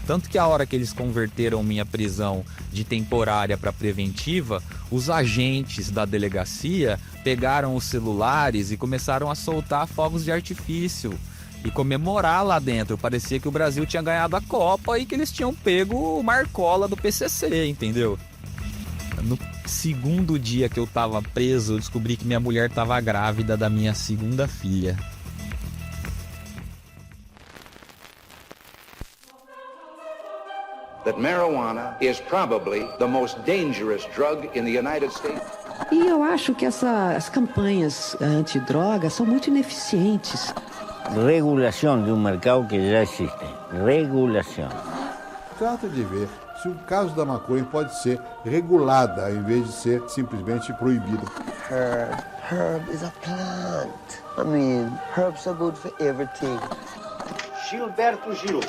Tanto que a hora que eles converteram minha prisão de temporária para preventiva, os agentes da delegacia pegaram os celulares e começaram a soltar fogos de artifício e comemorar lá dentro. Parecia que o Brasil tinha ganhado a Copa e que eles tinham pego o Marcola do PCC, entendeu? No segundo dia que eu tava preso, eu descobri que minha mulher tava grávida da minha segunda filha. That marijuana is probably the most dangerous drug in the United States. E eu acho que as campanhas antidrogas são muito ineficientes. Regulação de um mercado que já existe. Regulação. Trata de ver se o caso da maconha pode ser regulada, ao invés de ser simplesmente proibida. Herb is a plant. I mean, herbs are good for everything. Gilberto Gil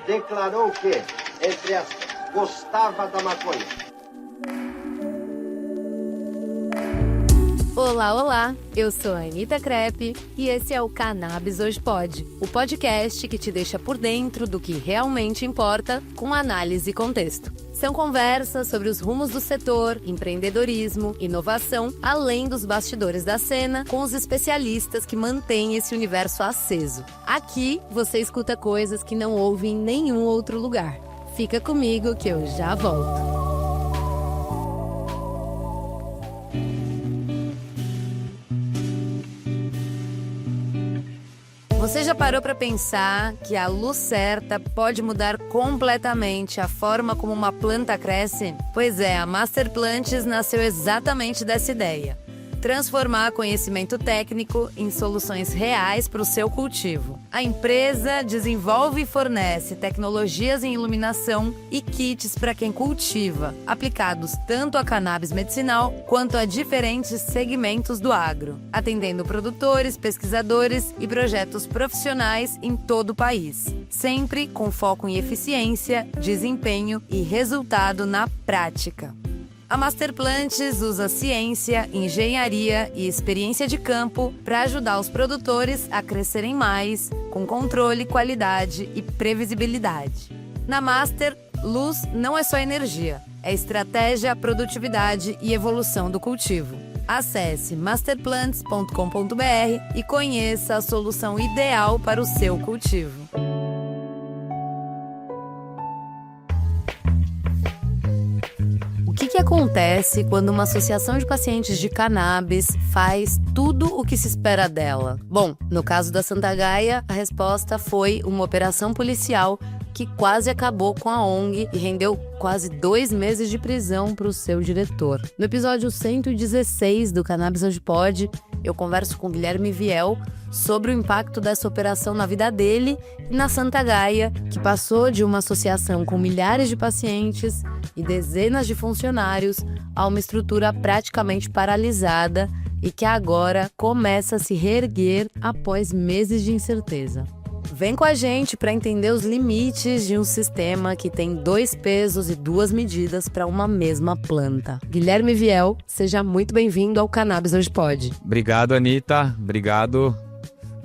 declarou que, entre aspas, gostava da maconha. Olá, olá! Eu sou a Anitta Crepe e esse é o Cannabis Hoje Pode, o podcast que te deixa por dentro do que realmente importa com análise e contexto. São conversas sobre os rumos do setor, empreendedorismo, inovação, além dos bastidores da cena, com os especialistas que mantêm esse universo aceso. Aqui você escuta coisas que não ouve em nenhum outro lugar. Fica comigo que eu já volto. Você já parou para pensar que a luz certa pode mudar completamente a forma como uma planta cresce? Pois é, a Master Plantes nasceu exatamente dessa ideia. Transformar conhecimento técnico em soluções reais para o seu cultivo. A empresa desenvolve e fornece tecnologias em iluminação e kits para quem cultiva, aplicados tanto a cannabis medicinal quanto a diferentes segmentos do agro, atendendo produtores, pesquisadores e projetos profissionais em todo o país, sempre com foco em eficiência, desempenho e resultado na prática. A Master Plantes usa ciência, engenharia e experiência de campo para ajudar os produtores a crescerem mais, com controle, qualidade e previsibilidade. Na Master, luz não é só energia, é estratégia, produtividade e evolução do cultivo. Acesse masterplants.com.br e conheça a solução ideal para o seu cultivo. O que acontece quando uma associação de pacientes de cannabis faz tudo o que se espera dela? Bom, no caso da Santa Gaia, a resposta foi uma operação policial que quase acabou com a ONG e rendeu quase 2 meses de prisão para o seu diretor. No episódio 116 do Cannabis Hoje Pode, eu converso com Guilherme Viel sobre o impacto dessa operação na vida dele e na Santa Gaia, que passou de uma associação com milhares de pacientes e dezenas de funcionários a uma estrutura praticamente paralisada e que agora começa a se reerguer após meses de incerteza. Vem com a gente para entender os limites de um sistema que tem 2 pesos e 2 medidas para uma mesma planta. Guilherme Viel, seja muito bem-vindo ao Cannabis Hoje Pode. Obrigado, Anitta. Obrigado.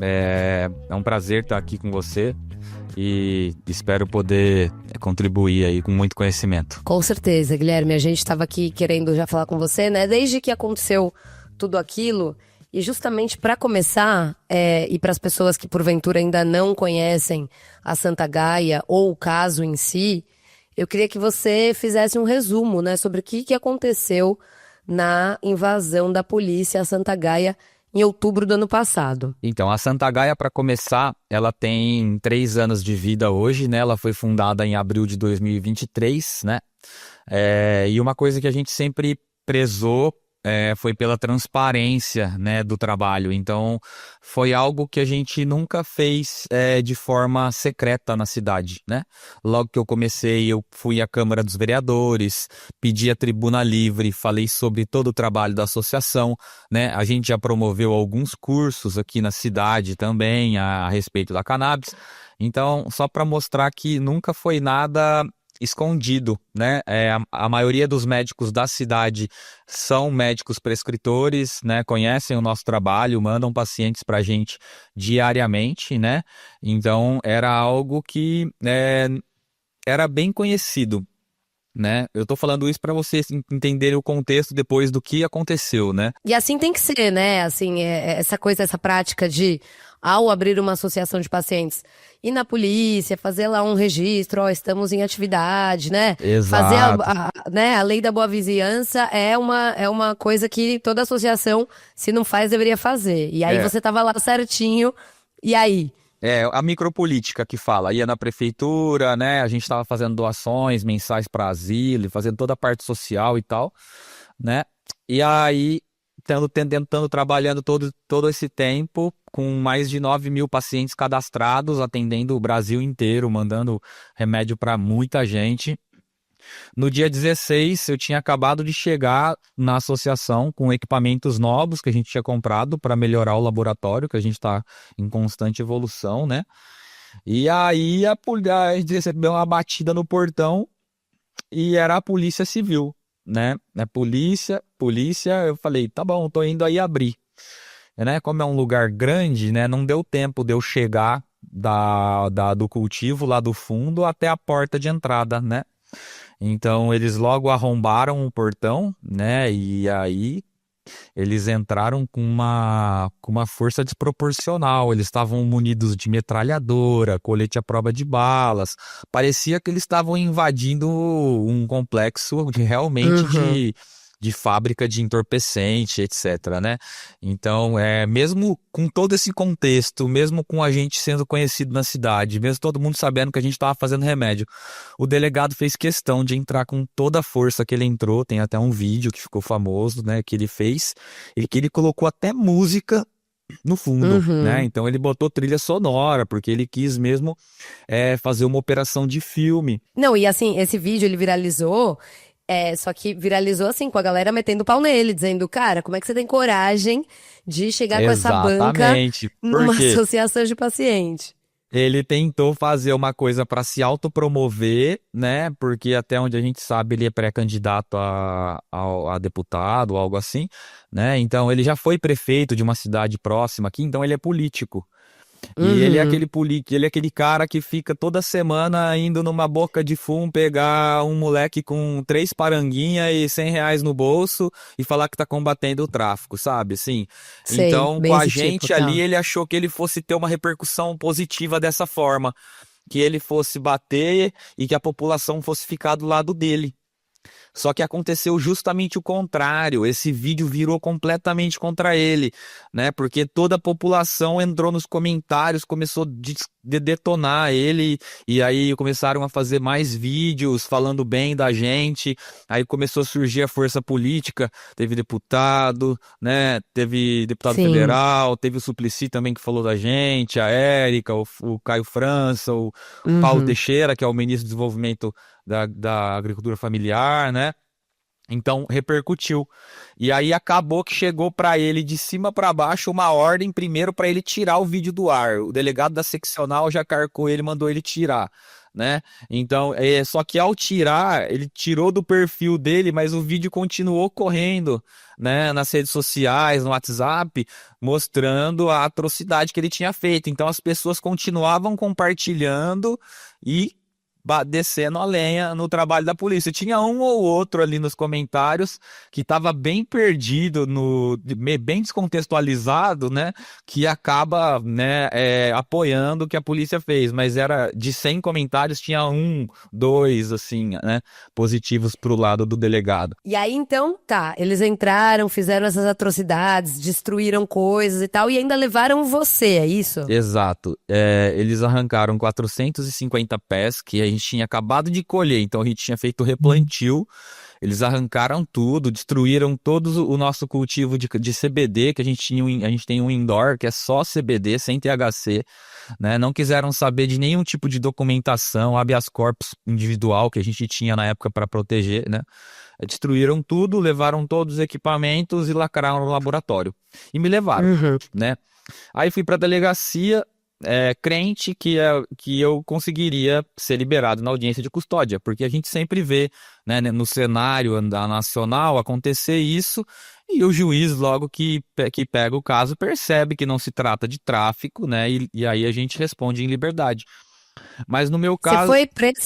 É um prazer estar aqui com você e espero poder contribuir aí com muito conhecimento. Com certeza, Guilherme. A gente estava aqui querendo já falar com você, né? Desde que aconteceu tudo aquilo. E justamente para começar, e para as pessoas que porventura ainda não conhecem a Santa Gaia ou o caso em si, eu queria que você fizesse um resumo, né, sobre o que aconteceu na invasão da polícia à Santa Gaia em outubro do ano passado. Então, a Santa Gaia, para começar, ela tem 3 anos de vida hoje, né? Ela foi fundada em abril de 2023, né? E uma coisa que a gente sempre prezou foi pela transparência, né, do trabalho. Então, foi algo que a gente nunca fez de forma secreta na cidade, né? Logo que eu comecei, eu fui à Câmara dos Vereadores, pedi a tribuna livre, falei sobre todo o trabalho da associação, né? A gente já promoveu alguns cursos aqui na cidade também a respeito da cannabis. Então, só para mostrar que nunca foi nada escondido, né? A maioria dos médicos da cidade são médicos prescritores, né? Conhecem o nosso trabalho, mandam pacientes para a gente diariamente, né? Então era algo que era bem conhecido, né? Eu tô falando isso para vocês entenderem o contexto depois do que aconteceu, né? E assim tem que ser, né? Assim, essa prática de, ao abrir uma associação de pacientes, ir na polícia, fazer lá um registro, ó, estamos em atividade, né? Exato. Fazer né, a lei da boa vizinhança é uma coisa que toda associação, se não faz, deveria fazer. E aí você tava lá certinho, e aí? A micropolítica que fala, ia na prefeitura, né? A gente estava fazendo doações mensais para asilo, fazendo toda a parte social e tal, né? E aí, tentando, trabalhando todo esse tempo, com mais de 9.000 pacientes cadastrados, atendendo o Brasil inteiro, mandando remédio para muita gente. No dia 16, eu tinha acabado de chegar na associação com equipamentos novos que a gente tinha comprado para melhorar o laboratório, que a gente está em constante evolução, né? E aí a gente recebeu uma batida no portão e era a Polícia Civil, né? Polícia, eu falei, tá bom, tô indo aí abrir. Né? Como é um lugar grande, né? Não deu tempo de eu chegar do cultivo lá do fundo até a porta de entrada, né? Então eles logo arrombaram o portão, né? E aí eles entraram com uma força desproporcional. Eles estavam munidos de metralhadora, colete à prova de balas. Parecia que eles estavam invadindo um complexo realmente de fábrica de entorpecente, etc, né? Então, mesmo com todo esse contexto, mesmo com a gente sendo conhecido na cidade, mesmo todo mundo sabendo que a gente estava fazendo remédio, o delegado fez questão de entrar com toda a força que ele entrou. Tem até um vídeo que ficou famoso, né, que ele fez, e que ele colocou até música no fundo, né? Então ele botou trilha sonora, porque ele quis mesmo fazer uma operação de filme. Não, e assim, esse vídeo ele viralizou. Só que viralizou assim, com a galera metendo pau nele, dizendo, cara, como é que você tem coragem de chegar com essa banca numa associação de paciente? Ele tentou fazer uma coisa para se autopromover, né? Porque até onde a gente sabe, ele é pré-candidato a deputado, algo assim, né? Então ele já foi prefeito de uma cidade próxima aqui, então ele é político. E ele é aquele cara que fica toda semana indo numa boca de fumo pegar um moleque com 3 paranguinhas e R$100 no bolso e falar que tá combatendo o tráfico, sabe? Assim, sei, então, bem com a esse gente tipo, ali, ele achou que ele fosse ter uma repercussão positiva dessa forma, que ele fosse bater e que a população fosse ficar do lado dele. Só que aconteceu justamente o contrário. Esse vídeo virou completamente contra ele, né? Porque toda a população entrou nos comentários, começou a detonar ele, e aí começaram a fazer mais vídeos falando bem da gente. Aí começou a surgir a força política, teve deputado, né? Teve deputado federal, teve o Suplicy também que falou da gente, a Érica, o Caio França, o Paulo Teixeira, que é o ministro do Desenvolvimento da Agricultura Familiar, né? Então repercutiu. E aí acabou que chegou para ele de cima para baixo uma ordem primeiro para ele tirar o vídeo do ar. O delegado da seccional já carcou ele, mandou ele tirar, né? Então, só que ao tirar, ele tirou do perfil dele, mas o vídeo continuou correndo, né, nas redes sociais, no WhatsApp, mostrando a atrocidade que ele tinha feito. Então as pessoas continuavam compartilhando e descendo a lenha no trabalho da polícia. Tinha um ou outro ali nos comentários que estava bem perdido, bem descontextualizado, né? Que acaba, né, apoiando o que a polícia fez. Mas era de 100 comentários, tinha 1, 2, assim, né? Positivos pro lado do delegado. E aí, então, tá. Eles entraram, fizeram essas atrocidades, destruíram coisas e tal, e ainda levaram você, é isso? Exato. Eles arrancaram 450 pés, que a gente tinha acabado de colher, então a gente tinha feito replantio. Eles arrancaram tudo, destruíram todo o nosso cultivo de CBD, que a gente tem um indoor que é só CBD, sem THC, né? Não quiseram saber de nenhum tipo de documentação, habeas corpus individual que a gente tinha na época para proteger, né? Destruíram tudo, levaram todos os equipamentos e lacraram no laboratório. E me levaram, né? Aí fui para a delegacia, crente que eu conseguiria ser liberado na audiência de custódia, porque a gente sempre vê, né, no cenário nacional acontecer isso, e o juiz, logo que pega o caso, percebe que não se trata de tráfico, né, e aí a gente responde em liberdade. Mas no meu Você caso...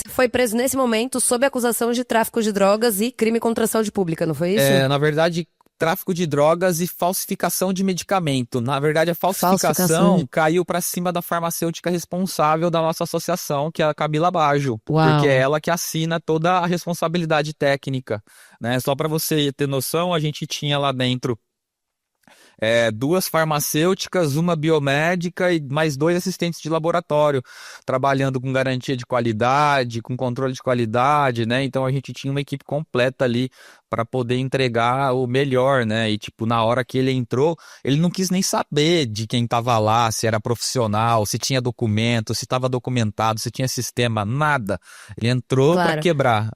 foi preso nesse momento sob acusação de tráfico de drogas e crime contra a saúde pública, não foi isso? Na verdade, tráfico de drogas e falsificação de medicamento. Na verdade, a falsificação caiu para cima da farmacêutica responsável da nossa associação, que é a Camila Baggio, porque é ela que assina toda a responsabilidade técnica, né? Só para você ter noção, a gente tinha lá dentro 2 farmacêuticas, uma biomédica e mais 2 assistentes de laboratório, trabalhando com garantia de qualidade, com controle de qualidade, né? Então a gente tinha uma equipe completa ali para poder entregar o melhor, né? E tipo, na hora que ele entrou, ele não quis nem saber de quem estava lá, se era profissional, se tinha documento, se estava documentado, se tinha sistema, nada. Ele entrou para quebrar.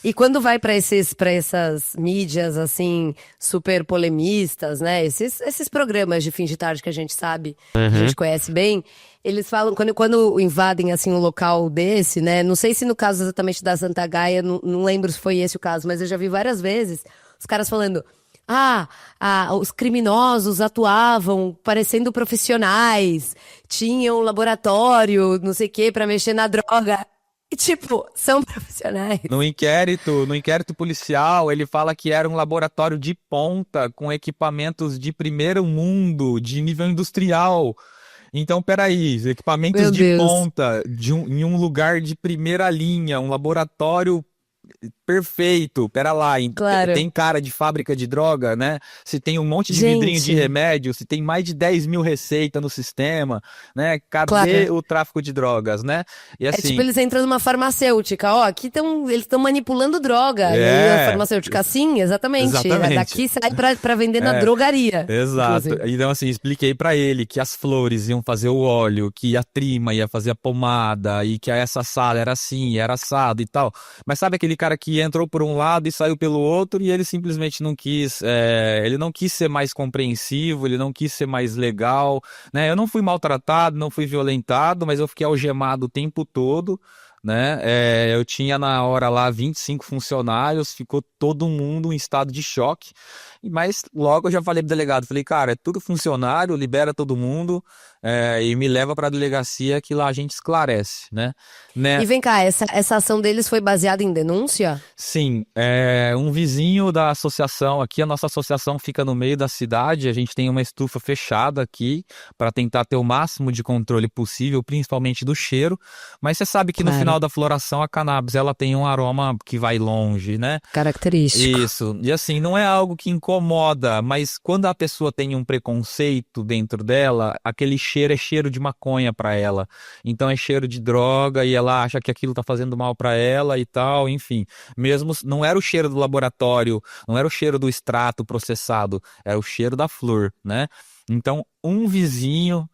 E quando vai para essas mídias, assim, super polemistas, né? Esses programas de fim de tarde que a gente sabe, a gente conhece bem, eles falam, quando invadem, assim, um local desse, né? Não sei se no caso exatamente da Santa Gaia, não lembro se foi esse o caso, mas eu já vi várias vezes os caras falando... os criminosos atuavam parecendo profissionais, tinham laboratório, não sei o que, pra mexer na droga. E, tipo, são profissionais. No inquérito policial, ele fala que era um laboratório de ponta, com equipamentos de primeiro mundo, de nível industrial. Então, peraí, equipamentos de ponta, em um lugar de primeira linha, um laboratório perfeito, pera lá, tem cara de fábrica de droga, né? Se tem um monte de vidrinho de remédio, se tem mais de 10 mil receitas no sistema, né? Cadê o tráfico de drogas, né? E assim, tipo, eles entram numa farmacêutica, aqui eles estão manipulando droga, e aí a farmacêutica, sim, exatamente. Daqui sai pra vender na drogaria. Exato, inclusive. Então assim, expliquei pra ele que as flores iam fazer o óleo, que a trima ia fazer a pomada, e que essa sala era assim, era assado e tal, mas sabe aquele cara que entrou por um lado e saiu pelo outro, e ele simplesmente não quis, ele não quis ser mais compreensivo, ele não quis ser mais legal, né? Eu não fui maltratado, não fui violentado, mas eu fiquei algemado o tempo todo, né? Eu tinha na hora lá 25 funcionários, ficou todo mundo em estado de choque, mas logo eu já falei pro delegado, falei, cara, é tudo funcionário, libera todo mundo, e me leva pra delegacia que lá a gente esclarece, né? E vem cá, essa ação deles foi baseada em denúncia? Sim, um vizinho da associação aqui, a nossa associação fica no meio da cidade, a gente tem uma estufa fechada aqui para tentar ter o máximo de controle possível, principalmente do cheiro, mas você sabe que no final da floração a cannabis, ela tem um aroma que vai longe, né? Característico. Isso, e assim, não é algo que incomoda, mas quando a pessoa tem um preconceito dentro dela, aquele cheiro é cheiro de maconha para ela, então é cheiro de droga e ela acha que aquilo tá fazendo mal para ela e tal, enfim. Mesmo não era o cheiro do laboratório, não era o cheiro do extrato processado, era o cheiro da flor, né? Então, um vizinho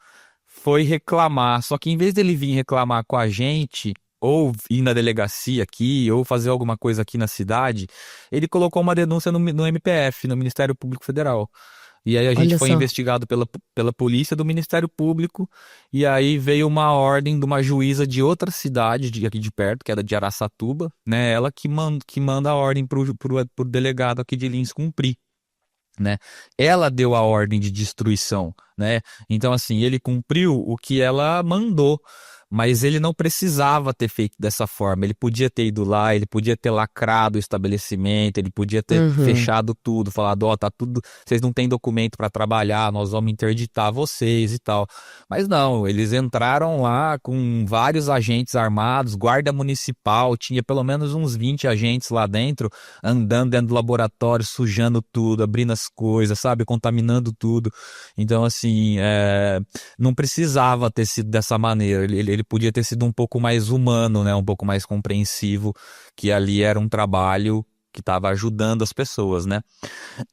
foi reclamar, só que em vez dele vir reclamar com a gente, ou ir na delegacia aqui, ou fazer alguma coisa aqui na cidade, ele colocou uma denúncia no MPF, no Ministério Público Federal. E aí a gente foi investigado pela polícia do Ministério Público, e aí veio uma ordem de uma juíza de outra cidade, aqui de perto, que era de Araçatuba, né? Ela que manda a ordem pro delegado aqui de Lins cumprir, né? Ela deu a ordem de destruição, né? Então assim, ele cumpriu o que ela mandou, mas ele não precisava ter feito dessa forma, ele podia ter ido lá, ele podia ter lacrado o estabelecimento, ele podia ter fechado tudo, falado, tá tudo, vocês não têm documento para trabalhar, nós vamos interditar vocês e tal, mas não, eles entraram lá com vários agentes armados, guarda municipal, tinha pelo menos uns 20 agentes lá dentro, andando dentro do laboratório, sujando tudo, abrindo as coisas, sabe, contaminando tudo, então assim, não precisava ter sido dessa maneira, ele podia ter sido um pouco mais humano, né? Um pouco mais compreensivo, que ali era um trabalho que estava ajudando as pessoas, né?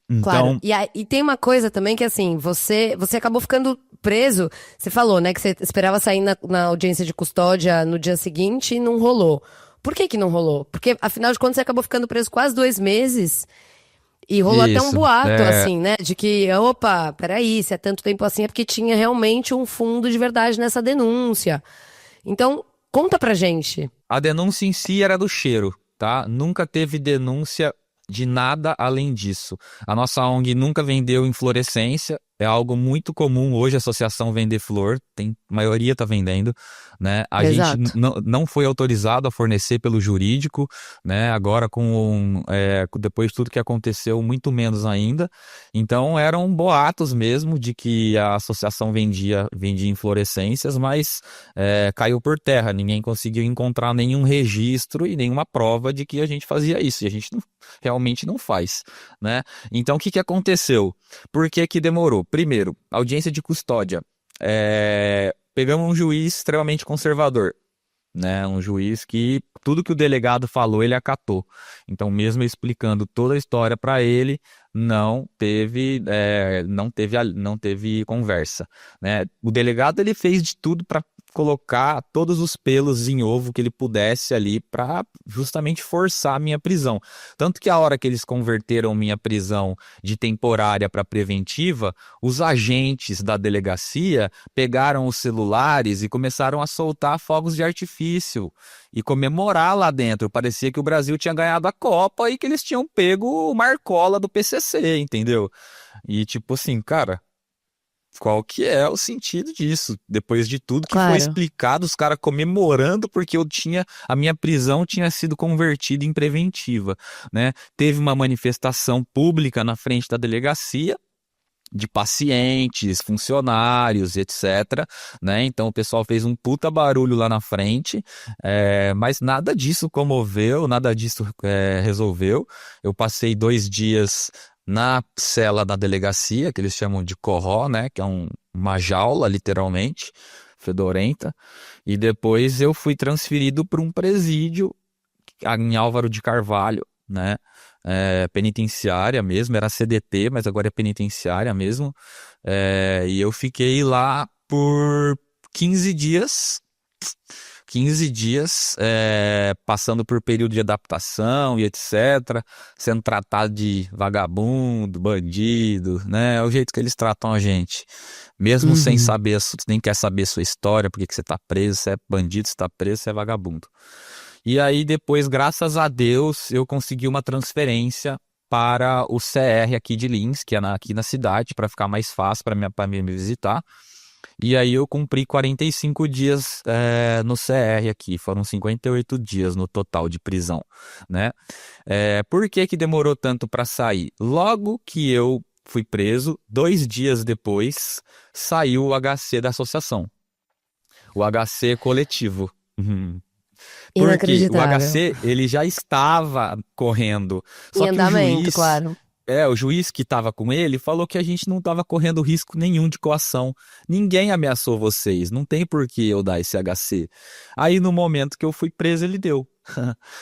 Então... Claro, e tem uma coisa também que assim, você acabou ficando preso, você falou, né, que você esperava sair na audiência de custódia no dia seguinte e não rolou. Por que não rolou? Porque, afinal de contas, você acabou ficando preso quase 2 meses E rolou até um Isso, boato, é. assim, né? De que, opa, peraí, se é tanto tempo assim é porque tinha realmente um fundo de verdade nessa denúncia. Então, conta pra gente. A denúncia em si era do cheiro, tá? Nunca teve denúncia de nada além disso. A nossa ONG nunca vendeu inflorescência, é algo muito comum hoje a associação vender flor, a maioria está vendendo, né? A Exato. gente não foi autorizado a fornecer pelo jurídico, né? Agora depois de tudo que aconteceu, muito menos ainda. Então eram boatos mesmo de que a associação vendia inflorescências, mas caiu por terra. Ninguém conseguiu encontrar nenhum registro e nenhuma prova de que a gente fazia isso. E a gente realmente não faz, né? Então o que aconteceu? Por que demorou? Primeiro, audiência de custódia. Pegamos um juiz extremamente conservador, né? Um juiz que tudo que o delegado falou, ele acatou. Então, mesmo explicando toda a história para ele, não teve conversa, né? O delegado, ele fez de tudo para colocar todos os pelos em ovo que ele pudesse ali para justamente forçar a minha prisão. Tanto que a hora que eles converteram minha prisão de temporária para preventiva, os agentes da delegacia pegaram os celulares e começaram a soltar fogos de artifício e comemorar lá dentro. Parecia que o Brasil tinha ganhado a Copa e que eles tinham pego o Marcola do PCC, entendeu? E tipo assim, cara, qual que é o sentido disso? Depois de tudo que foi Claro. explicado, os caras comemorando porque a minha prisão tinha sido convertida em preventiva, né? Teve uma manifestação pública na frente da delegacia de pacientes, funcionários, etc, né? Então o pessoal fez um puta barulho lá na frente, mas nada disso comoveu, nada disso resolveu. Eu passei 2 dias na cela da delegacia, que eles chamam de corró, né? Que é uma jaula, literalmente, fedorenta. E depois eu fui transferido para um presídio em Álvaro de Carvalho, né? Penitenciária mesmo, era CDT, mas agora é penitenciária mesmo. E eu fiquei lá por 15 dias. 15 dias, passando por período de adaptação e etc, sendo tratado de vagabundo, bandido, né? É o jeito que eles tratam a gente. Mesmo sem saber, nem quer saber sua história, por que você tá preso, você é bandido, você tá preso, você é vagabundo. E aí depois, graças a Deus, eu consegui uma transferência para o CR aqui de Lins, que é aqui na cidade, para ficar mais fácil para me visitar. E aí eu cumpri 45 dias no CR aqui, foram 58 dias no total de prisão, né? Por que demorou tanto para sair? Logo que eu fui preso, 2 dias depois, saiu o HC da associação, o HC coletivo. Porque o Inacreditável. HC, ele já estava correndo, Em só que andamento, claro. o juiz que estava com ele falou que a gente não estava correndo risco nenhum de coação. Ninguém ameaçou vocês, não tem por que eu dar esse HC. Aí no momento que eu fui preso, ele deu.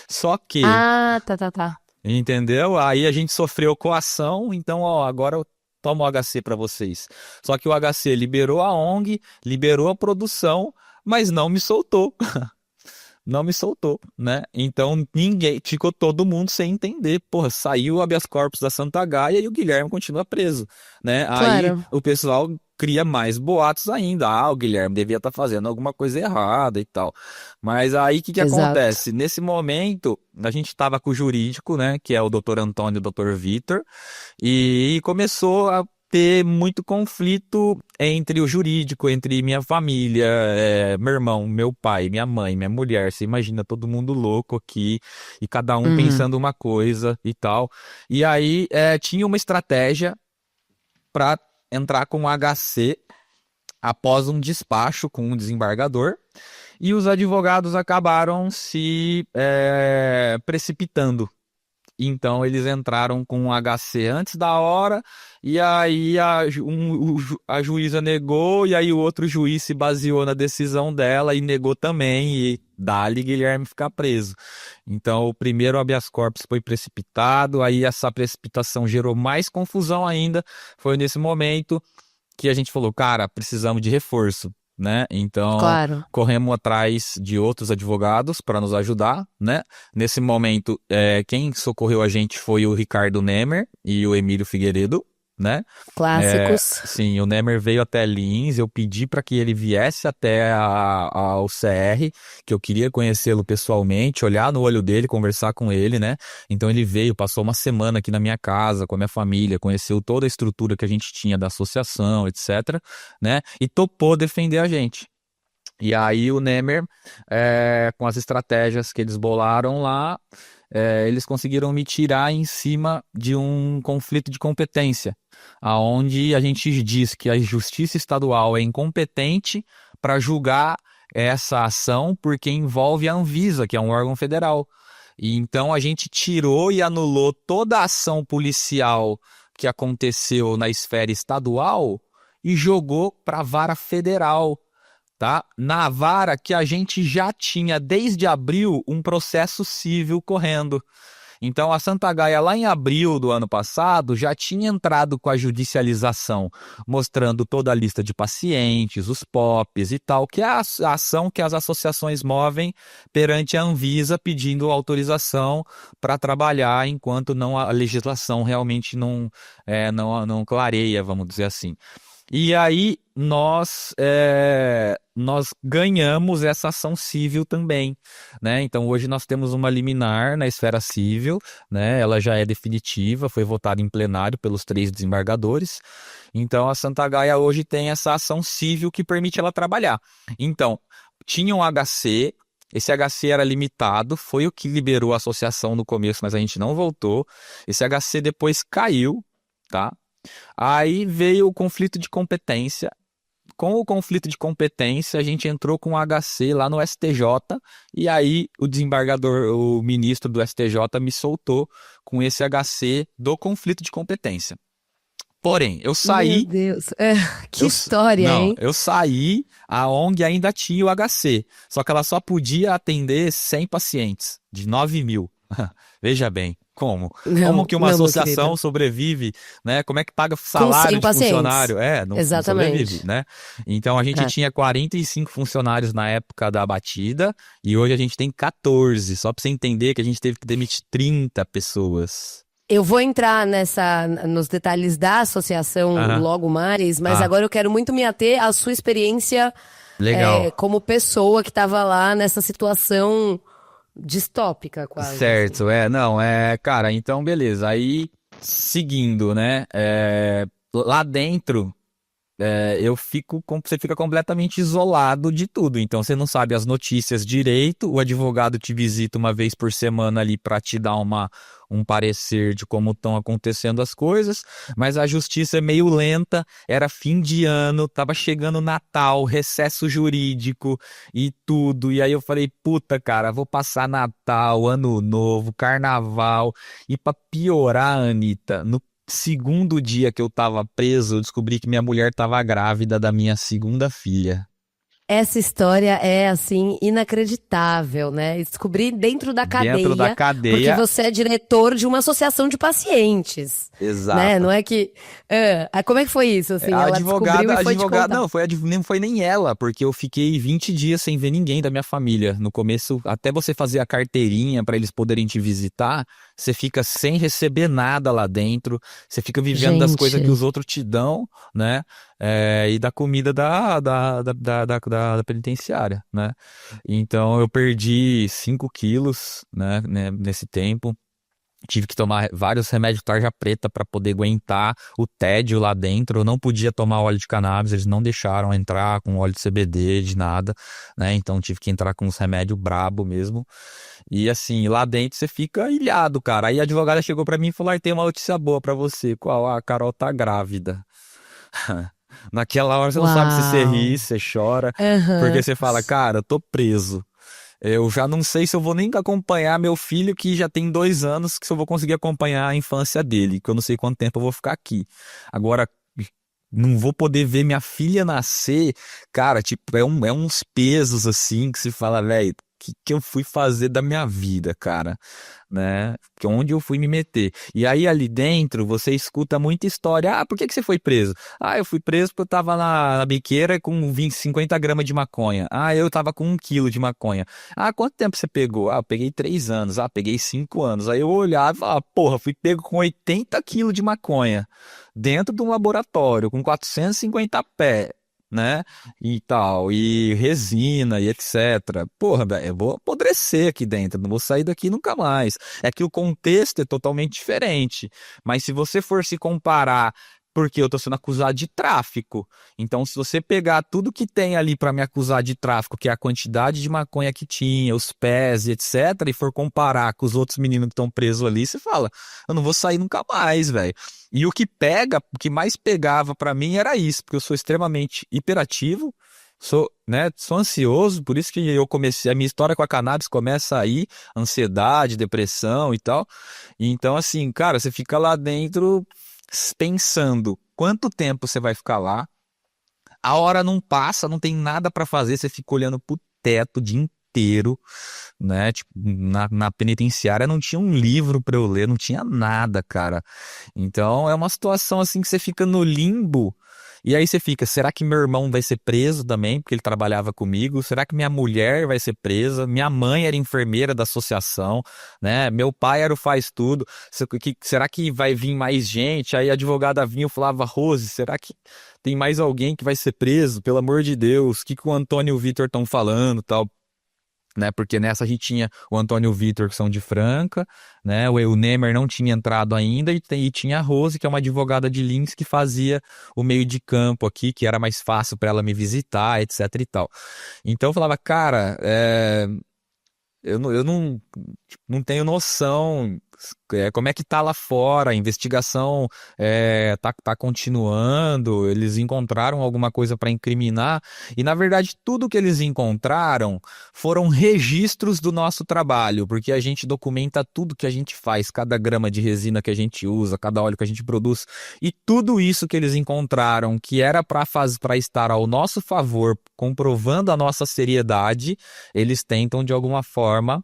Só que, Ah, tá. entendeu? Aí a gente sofreu coação, então agora eu tomo o HC para vocês. Só que o HC liberou a ONG, liberou a produção, mas não me soltou. Não me soltou, né? Então ficou todo mundo sem entender. Porra, saiu o habeas corpus da Santa Gaia e o Guilherme continua preso, né? Aí Claro. o pessoal cria mais boatos ainda. O Guilherme devia estar fazendo alguma coisa errada e tal. Mas aí o que Exato. acontece? Nesse momento, a gente estava com o jurídico, né? Que é o Dr. Antônio e o Dr. Vitor, e começou a ter muito conflito entre o jurídico, entre minha família, meu irmão, meu pai, minha mãe, minha mulher. Você imagina todo mundo louco aqui e cada um pensando uma coisa e tal. E aí tinha uma estratégia para entrar com o HC após um despacho com um desembargador, e os advogados acabaram se precipitando. Então eles entraram com um HC antes da hora, e aí a juíza negou, e aí o outro juiz se baseou na decisão dela e negou também, e dá-lhe Guilherme ficar preso. Então o primeiro habeas corpus foi precipitado, aí essa precipitação gerou mais confusão ainda. Foi nesse momento que a gente falou, cara, precisamos de reforço. né? Então, Claro. corremos atrás de outros advogados para nos ajudar, né? Nesse momento, quem socorreu a gente foi o Ricardo Nemer e o Emílio Figueiredo, né? Clássicos. Sim, o Nemer veio até Lins, eu pedi para que ele viesse até ao CR, que eu queria conhecê-lo pessoalmente, olhar no olho dele, conversar com ele, né? Então ele veio, passou uma semana aqui na minha casa, com a minha família, conheceu toda a estrutura que a gente tinha da associação, etc, né? E topou defender a gente. E aí o Nemer, com as estratégias que eles bolaram lá, eles conseguiram me tirar em cima de um conflito de competência, aonde a gente diz que a justiça estadual é incompetente para julgar essa ação porque envolve a Anvisa, que é um órgão federal. E então a gente tirou e anulou toda a ação policial que aconteceu na esfera estadual e jogou para a vara federal. Tá? Na vara que a gente já tinha desde abril um processo civil correndo. Então a Santa Gaia lá em abril do ano passado já tinha entrado com a judicialização, mostrando toda a lista de pacientes, os POPs e tal, que é a ação que as associações movem perante a Anvisa pedindo autorização para trabalhar enquanto a legislação realmente não clareia, vamos dizer assim. E aí nós ganhamos essa ação civil também, né? Então hoje nós temos uma liminar na esfera civil, né? Ela já é definitiva, foi votada em plenário pelos 3 desembargadores. Então a Santa Gaia hoje tem essa ação civil que permite ela trabalhar. Então, tinha um HC, esse HC era limitado, foi o que liberou a associação no começo, mas a gente não voltou. Esse HC depois caiu, tá? Aí veio o conflito de competência. Com o conflito de competência, a gente entrou com o HC lá no STJ, e aí o desembargador, o ministro do STJ, me soltou com esse HC do conflito de competência. Porém, eu saí... Meu Deus, que história, não, hein? Eu saí, a ONG ainda tinha o HC, só que ela só podia atender 100 pacientes, de 9 mil. Veja bem, como que uma associação sobrevive, né? Como é que paga salário de funcionário? Não sobrevive, né? Então a gente tinha 45 funcionários na época da abatida e hoje a gente tem 14, só para você entender que a gente teve que demitir 30 pessoas. Eu vou entrar nos detalhes da associação logo mais, mas agora eu quero muito me ater à sua experiência como pessoa que estava lá nessa situação distópica quase. Certo, assim. Cara, então beleza, aí seguindo, né, lá dentro, você fica completamente isolado de tudo, então você não sabe as notícias direito, o advogado te visita uma vez por semana ali para te dar um parecer de como estão acontecendo as coisas, mas a justiça é meio lenta, era fim de ano, tava chegando Natal, recesso jurídico e tudo, e aí eu falei, puta cara, vou passar Natal, Ano Novo, Carnaval, e pra piorar, Anitta, no segundo dia que eu tava preso, eu descobri que minha mulher tava grávida da minha segunda filha. Essa história é, assim, inacreditável, né? Descobri dentro da cadeia. Dentro da cadeia. Porque você é diretor de uma associação de pacientes. Exato. Né? Não é que... como é que foi isso, assim? Ela descobriu e foi te contar. Não, não foi nem ela, porque eu fiquei 20 dias sem ver ninguém da minha família. No começo, até você fazer a carteirinha para eles poderem te visitar, você fica sem receber nada lá dentro, você fica vivendo das coisas que os outros te dão, né? E da comida da penitenciária, né? Então eu perdi 5 quilos, né, nesse tempo. Tive que tomar vários remédios tarja preta para poder aguentar o tédio lá dentro. Eu não podia tomar óleo de cannabis, eles não deixaram entrar com óleo de CBD, de nada, né? Então tive que entrar com uns remédios brabo mesmo. E assim, lá dentro você fica ilhado, cara. Aí a advogada chegou para mim e falou: tem uma notícia boa para você. Qual? A Carol tá grávida. Naquela hora você não sabe se você ri, se você chora, porque você fala, cara, eu tô preso. Eu já não sei se eu vou nem acompanhar meu filho, que já tem 2 anos, que se eu vou conseguir acompanhar a infância dele, que eu não sei quanto tempo eu vou ficar aqui. Agora, não vou poder ver minha filha nascer, cara, tipo, é uns pesos assim, que se fala, velho, que eu fui fazer da minha vida, cara, né? Onde eu fui me meter. E aí ali dentro você escuta muita história. Ah, por que você foi preso? Ah, eu fui preso porque eu tava na biqueira com 50 gramas de maconha. Ah, eu tava com 1 quilo de maconha. Ah, quanto tempo você pegou? Ah, eu peguei 3 anos. Ah, peguei 5 anos. Aí eu olhava e falava, porra, fui pego com 80 quilos de maconha dentro de um laboratório com 450 pés. Né? E tal, e resina e etc. Porra, velho, eu vou apodrecer aqui dentro, não vou sair daqui nunca mais. É que o contexto é totalmente diferente, mas se você for se comparar, porque eu tô sendo acusado de tráfico, então se você pegar tudo que tem ali pra me acusar de tráfico, que é a quantidade de maconha que tinha, os pés e etc, e for comparar com os outros meninos que estão presos ali, você fala, eu não vou sair nunca mais, velho. E o que pega, o que mais pegava pra mim era isso, porque eu sou extremamente hiperativo, sou ansioso, por isso que eu comecei, a minha história com a cannabis começa aí, ansiedade, depressão e tal. E então assim, cara, você fica lá dentro pensando quanto tempo você vai ficar lá, a hora não passa, não tem nada pra fazer, você fica olhando pro teto o dia inteiro, né? Tipo, na penitenciária não tinha um livro pra eu ler, não tinha nada, cara. Então é uma situação assim que você fica no limbo. E aí você fica, será que meu irmão vai ser preso também, porque ele trabalhava comigo? Será que minha mulher vai ser presa? Minha mãe era enfermeira da associação, né? Meu pai era o faz tudo. Será que vai vir mais gente? Aí a advogada vinha e falava, Rose, será que tem mais alguém que vai ser preso? Pelo amor de Deus, o que o Antônio e o Vitor estão falando, tal? Né, porque nessa a gente tinha o Antônio e o Vitor, que são de Franca, né, o Nemer não tinha entrado ainda, e tinha a Rose, que é uma advogada de Lins, que fazia o meio de campo aqui, que era mais fácil para ela me visitar, etc e tal. Então eu falava, cara, eu não tenho noção como é que tá lá fora, a investigação tá continuando, eles encontraram alguma coisa para incriminar, e na verdade tudo que eles encontraram foram registros do nosso trabalho, porque a gente documenta tudo que a gente faz, cada grama de resina que a gente usa, cada óleo que a gente produz, e tudo isso que eles encontraram que era para estar ao nosso favor, comprovando a nossa seriedade, eles tentam de alguma forma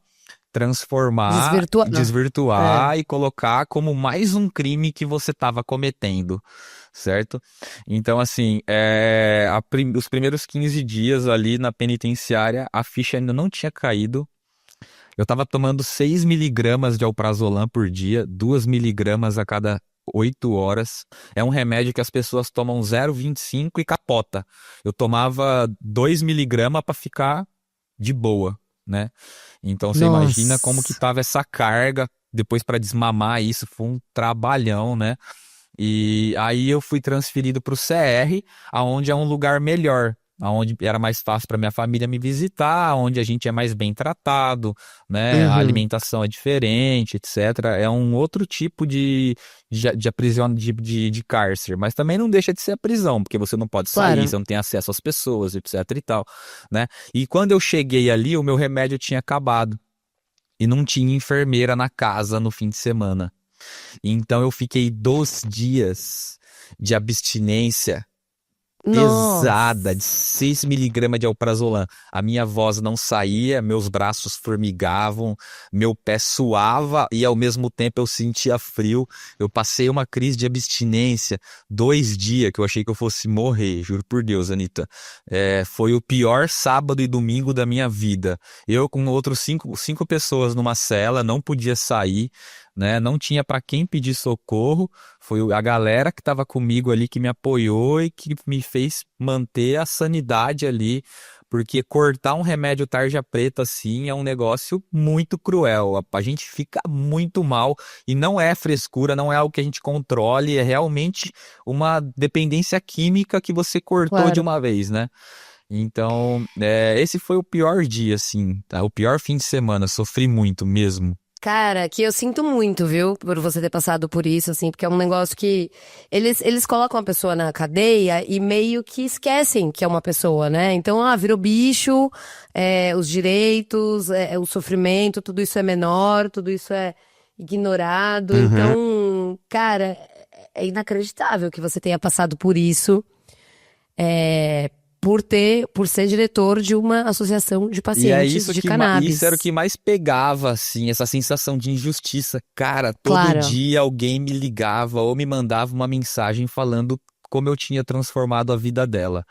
transformar, desvirtuar e colocar como mais um crime que você estava cometendo, certo? Então, assim, os primeiros 15 dias ali na penitenciária, a ficha ainda não tinha caído. Eu estava tomando 6 miligramas de alprazolam por dia, 2 miligramas a cada 8 horas. É um remédio que as pessoas tomam 0,25 e capota. Eu tomava 2 miligramas para ficar de boa, né? Então você imagina como que tava essa carga, depois para desmamar isso, foi um trabalhão, né? E aí eu fui transferido para o CR, aonde é um lugar melhor, aonde era mais fácil para minha família me visitar, onde a gente é mais bem tratado, né? A alimentação é diferente, etc. É um outro tipo de prisão, de cárcere, mas também não deixa de ser a prisão, porque você não pode sair, você não tem acesso às pessoas, etc e tal, né? E quando eu cheguei ali, o meu remédio tinha acabado e não tinha enfermeira na casa no fim de semana. Então eu fiquei 2 dias de abstinência pesada, de 6 miligramas de alprazolam. A minha voz não saía, meus braços formigavam, meu pé suava e ao mesmo tempo eu sentia frio. Eu passei uma crise de abstinência 2 dias que eu achei que eu fosse morrer, juro por Deus, Anitta. Foi o pior sábado e domingo da minha vida. Eu com outros 5 pessoas numa cela, não podia sair, né? Não tinha para quem pedir socorro. Foi a galera que estava comigo ali que me apoiou e que me fez manter a sanidade ali, porque cortar um remédio tarja preta assim é um negócio muito cruel. A gente fica muito mal e não é frescura, não é algo que a gente controle, é realmente uma dependência química que você cortou de uma vez, né? Então, esse foi o pior dia, assim, tá? O pior fim de semana, sofri muito mesmo. Cara, que eu sinto muito, viu, por você ter passado por isso, assim, porque é um negócio que eles colocam a pessoa na cadeia e meio que esquecem que é uma pessoa, né? Então, virou bicho, os direitos, o sofrimento, tudo isso é menor, tudo isso é ignorado. Então, cara, é inacreditável que você tenha passado por isso. por ser diretor de uma associação de E é pacientes isso de que cannabis. isso era o que mais pegava, assim, essa sensação de injustiça. Cara, todo Claro. dia alguém me ligava ou me mandava uma mensagem falando como eu tinha transformado a vida dela,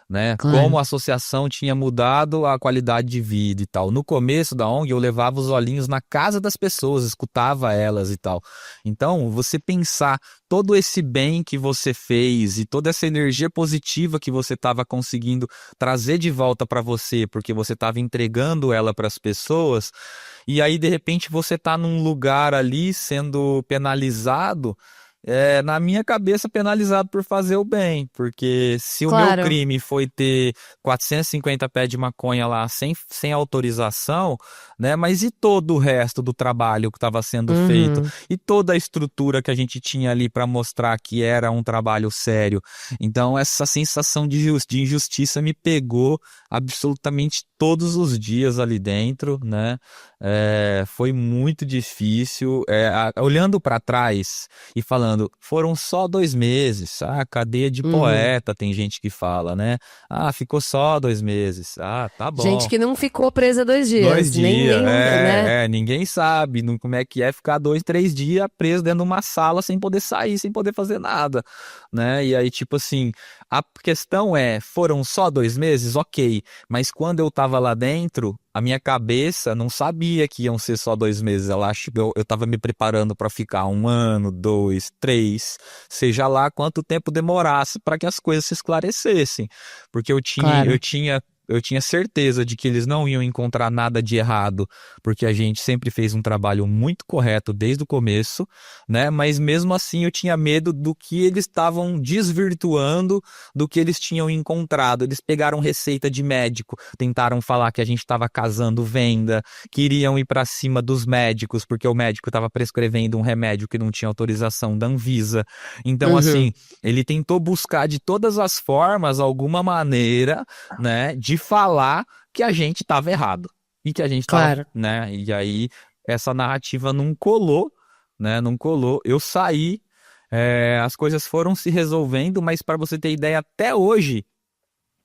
né? Claro. Como a associação tinha mudado a qualidade de vida e tal. No começo da ONG, eu levava os olhinhos na casa das pessoas, escutava elas e tal. Então, você pensar todo esse bem que você fez e toda essa energia positiva que você estava conseguindo trazer de volta para você, porque você estava entregando ela para as pessoas, e aí de repente você está num lugar ali sendo penalizado. Na minha cabeça, penalizado por fazer o bem, porque se o meu Claro. crime foi ter 450 pés de maconha lá sem autorização, né? Mas e todo o resto do trabalho que estava sendo feito? E toda a estrutura que a gente tinha ali para mostrar que era um trabalho sério? Então, essa sensação de injustiça me pegou absolutamente todos os dias ali dentro, né? Foi muito difícil. Olhando para trás e falando, foram só 2 meses, cadeia de poeta, tem gente que fala, né? Ficou só 2 meses, tá bom. Gente que não ficou presa 2 dias. 2 dias, né? ninguém sabe como é que é ficar 2, 3 dias preso dentro de uma sala sem poder sair, sem poder fazer nada, né? E aí, tipo assim, a questão foram só 2 meses? Ok, mas quando eu tava lá dentro, a minha cabeça não sabia que iam ser só 2 meses. Eu tava me preparando para ficar 1 ano, 2, 3, seja lá quanto tempo demorasse para que as coisas se esclarecessem. Porque Claro. eu tinha certeza de que eles não iam encontrar nada de errado, porque a gente sempre fez um trabalho muito correto desde o começo, né? Mas mesmo assim eu tinha medo do que eles estavam desvirtuando do que eles tinham encontrado. Eles pegaram receita de médico, tentaram falar que a gente estava casando venda, queriam ir para cima dos médicos, porque o médico estava prescrevendo um remédio que não tinha autorização da Anvisa. Então, assim, ele tentou buscar de todas as formas alguma maneira, né, de falar que a gente estava errado e que a gente estava, Claro. né? E aí essa narrativa não colou, né? Não colou. Eu saí, as coisas foram se resolvendo, mas para você ter ideia, até hoje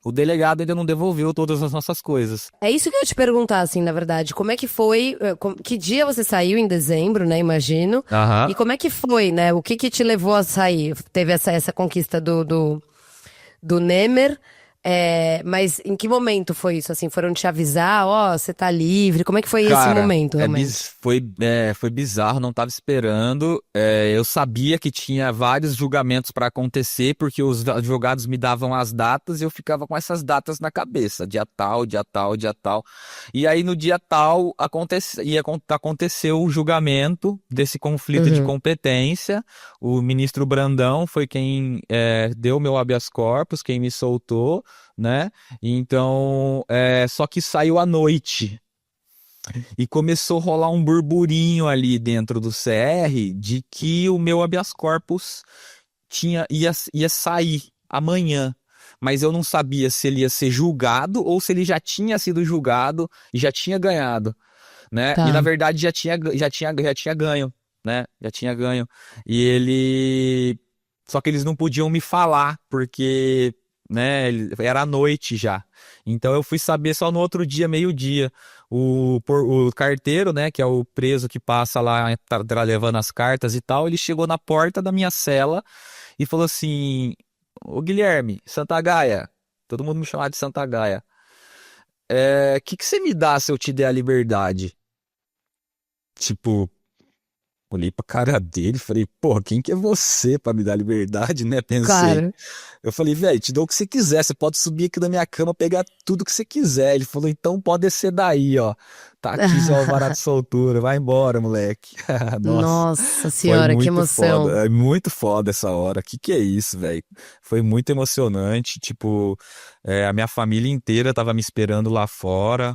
o delegado ainda não devolveu todas as nossas coisas. É isso que eu ia te perguntar, assim, na verdade. Como é que foi? Que dia você saiu em dezembro, né? Imagino. Aham. E como é que foi, né? O que te levou a sair? Teve essa conquista do Nemer. Mas em que momento foi isso? Assim, foram te avisar, você tá livre? Como é que foi esse Cara, momento, realmente? foi bizarro, não estava esperando. Eu sabia que tinha vários julgamentos para acontecer, porque os advogados me davam as datas e eu ficava com essas datas na cabeça, dia tal, dia tal, dia tal. E aí no dia tal aconteceu o julgamento desse conflito de competência. O ministro Brandão foi quem deu meu habeas corpus, quem me soltou, né? Então, só que saiu à noite e começou a rolar um burburinho ali dentro do CR de que o meu habeas corpus ia sair amanhã, mas eu não sabia se ele ia ser julgado ou se ele já tinha sido julgado e já tinha ganhado, né? Tá. E na verdade já tinha ganho, né? Já tinha ganho. Só que eles não podiam me falar porque, né, era à noite já. Então eu fui saber só no outro dia, meio-dia. O carteiro, né, que é o preso que passa lá, tá levando as cartas e tal, ele chegou na porta da minha cela e falou assim: ô Guilherme, Santa Gaia, todo mundo me chamava de Santa Gaia, que você me dá se eu te der a liberdade? Tipo, olhei pra cara dele e falei, porra, quem que é você pra me dar liberdade, né? Pensei. Claro. Eu falei, velho, te dou o que você quiser, você pode subir aqui na minha cama, pegar tudo que você quiser. Ele falou, então pode descer daí, ó. Tá aqui seu alvará de soltura, vai embora, moleque. Nossa senhora, foi que muito emoção. foda, é muito foda essa hora. Que é isso, velho? Foi muito emocionante, tipo, a minha família inteira tava me esperando lá fora.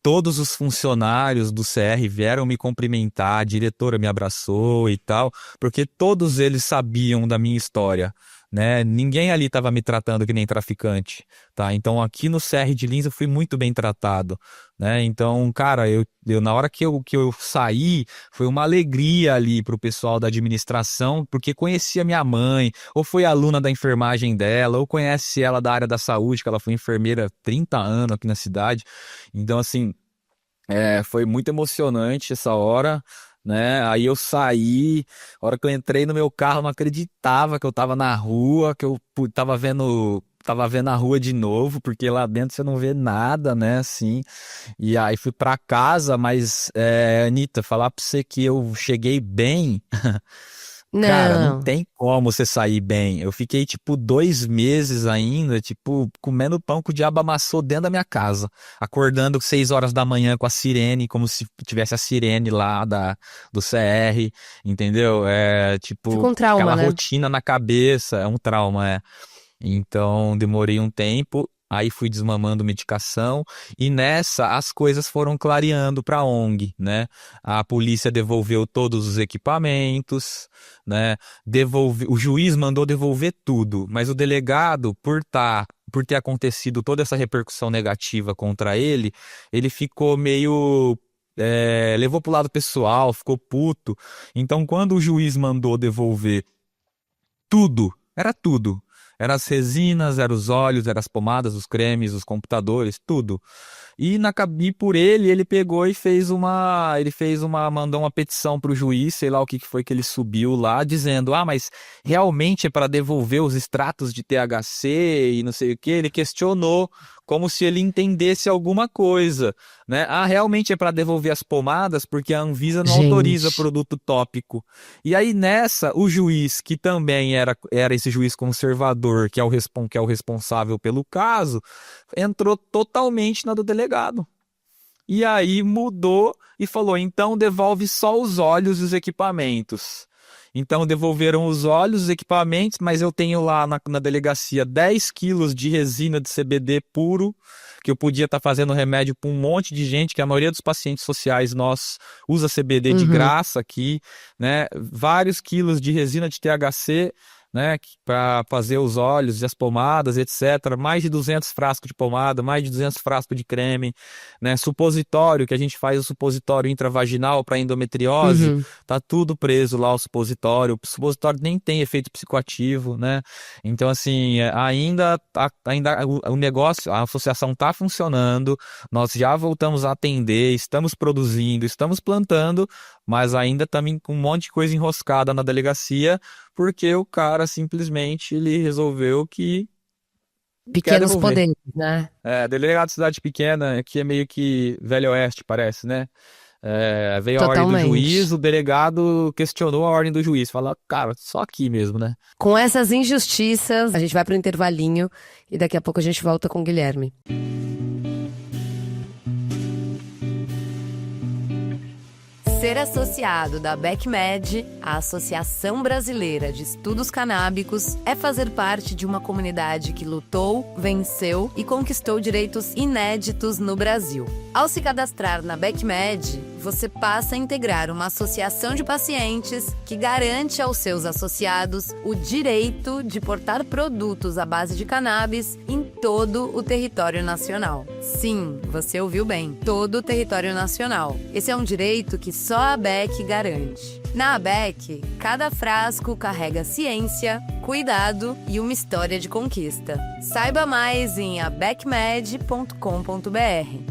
Todos os funcionários do CR vieram me cumprimentar, a diretora me abraçou e tal, porque todos eles sabiam da minha história, né? Ninguém ali estava me tratando que nem traficante, tá? Então aqui no CR de Lins eu fui muito bem tratado, né? Então, cara, eu na hora que eu saí, foi uma alegria ali pro pessoal da administração, porque conhecia minha mãe, ou foi aluna da enfermagem dela, ou conhece ela da área da saúde, que ela foi enfermeira há 30 anos aqui na cidade. Então, assim, foi muito emocionante essa hora, né? Aí eu saí, a hora que eu entrei no meu carro, eu não acreditava que eu tava na rua, que eu tava vendo a rua de novo, porque lá dentro você não vê nada, né, assim. E aí fui pra casa, mas, Anitta, falar pra você que eu cheguei bem. Cara, não Não. tem como você sair bem. Eu fiquei, tipo, 2 meses ainda, tipo, comendo pão que o diabo amassou dentro da minha casa. Acordando 6 horas da manhã com a sirene, como se tivesse a sirene lá do CR, entendeu? Fica Tipo, um trauma, aquela né? rotina na cabeça, é um trauma, Então, demorei um tempo, aí fui desmamando medicação, e nessa as coisas foram clareando para a ONG, né? A polícia devolveu todos os equipamentos, né? O juiz mandou devolver tudo, mas o delegado, por ter acontecido toda essa repercussão negativa contra ele ficou meio. Levou pro lado pessoal, ficou puto. Então, quando o juiz mandou devolver tudo, era tudo. Eram as resinas, eram os óleos, eram as pomadas, os cremes, os computadores, tudo. E por ele pegou e mandou uma petição para o juiz, sei lá o que foi que ele subiu lá, dizendo, mas realmente é para devolver os extratos de THC e não sei o que. Ele questionou como se ele entendesse alguma coisa, né? Realmente é para devolver as pomadas porque a Anvisa não autoriza Gente. produto tópico. E aí nessa, o juiz, que também era esse juiz conservador, que é o responsável pelo caso, entrou totalmente na do delegado. E aí mudou e falou, então devolve só os óleos e os equipamentos. Então devolveram os óleos, os equipamentos, mas eu tenho lá na delegacia 10 quilos de resina de CBD puro, que eu podia estar fazendo remédio para um monte de gente, que a maioria dos pacientes sociais nós usa CBD de graça aqui, né? Vários quilos de resina de THC, né, para fazer os óleos e as pomadas, etc. Mais de 200 frascos de pomada, mais de 200 frascos de creme, né? Supositório, que a gente faz o supositório intravaginal para endometriose, tá tudo preso lá o supositório. O supositório nem tem efeito psicoativo, né? Então, assim, ainda o negócio, a associação tá funcionando, nós já voltamos a atender, estamos produzindo, estamos plantando, mas ainda estamos com um monte de coisa enroscada na delegacia, porque o cara simplesmente ele resolveu que quer Pequenos devolver. poderes, né? Delegado de cidade pequena, que é meio que Velho Oeste, parece, né? Veio a ordem do Totalmente. juiz, o delegado questionou a ordem do juiz. Fala, cara, só aqui mesmo, né? Com essas injustiças, a gente vai pro intervalinho e daqui a pouco a gente volta com o Guilherme. Ser associado da BecMed, a Associação Brasileira de Estudos Canábicos, é fazer parte de uma comunidade que lutou, venceu e conquistou direitos inéditos no Brasil. Ao se cadastrar na BecMed, você passa a integrar uma associação de pacientes que garante aos seus associados o direito de portar produtos à base de cannabis em todo o território nacional. Sim, você ouviu bem, todo o território nacional. Esse é um direito que só a ABEC garante. Na ABEC, cada frasco carrega ciência, cuidado e uma história de conquista. Saiba mais em abecmed.com.br.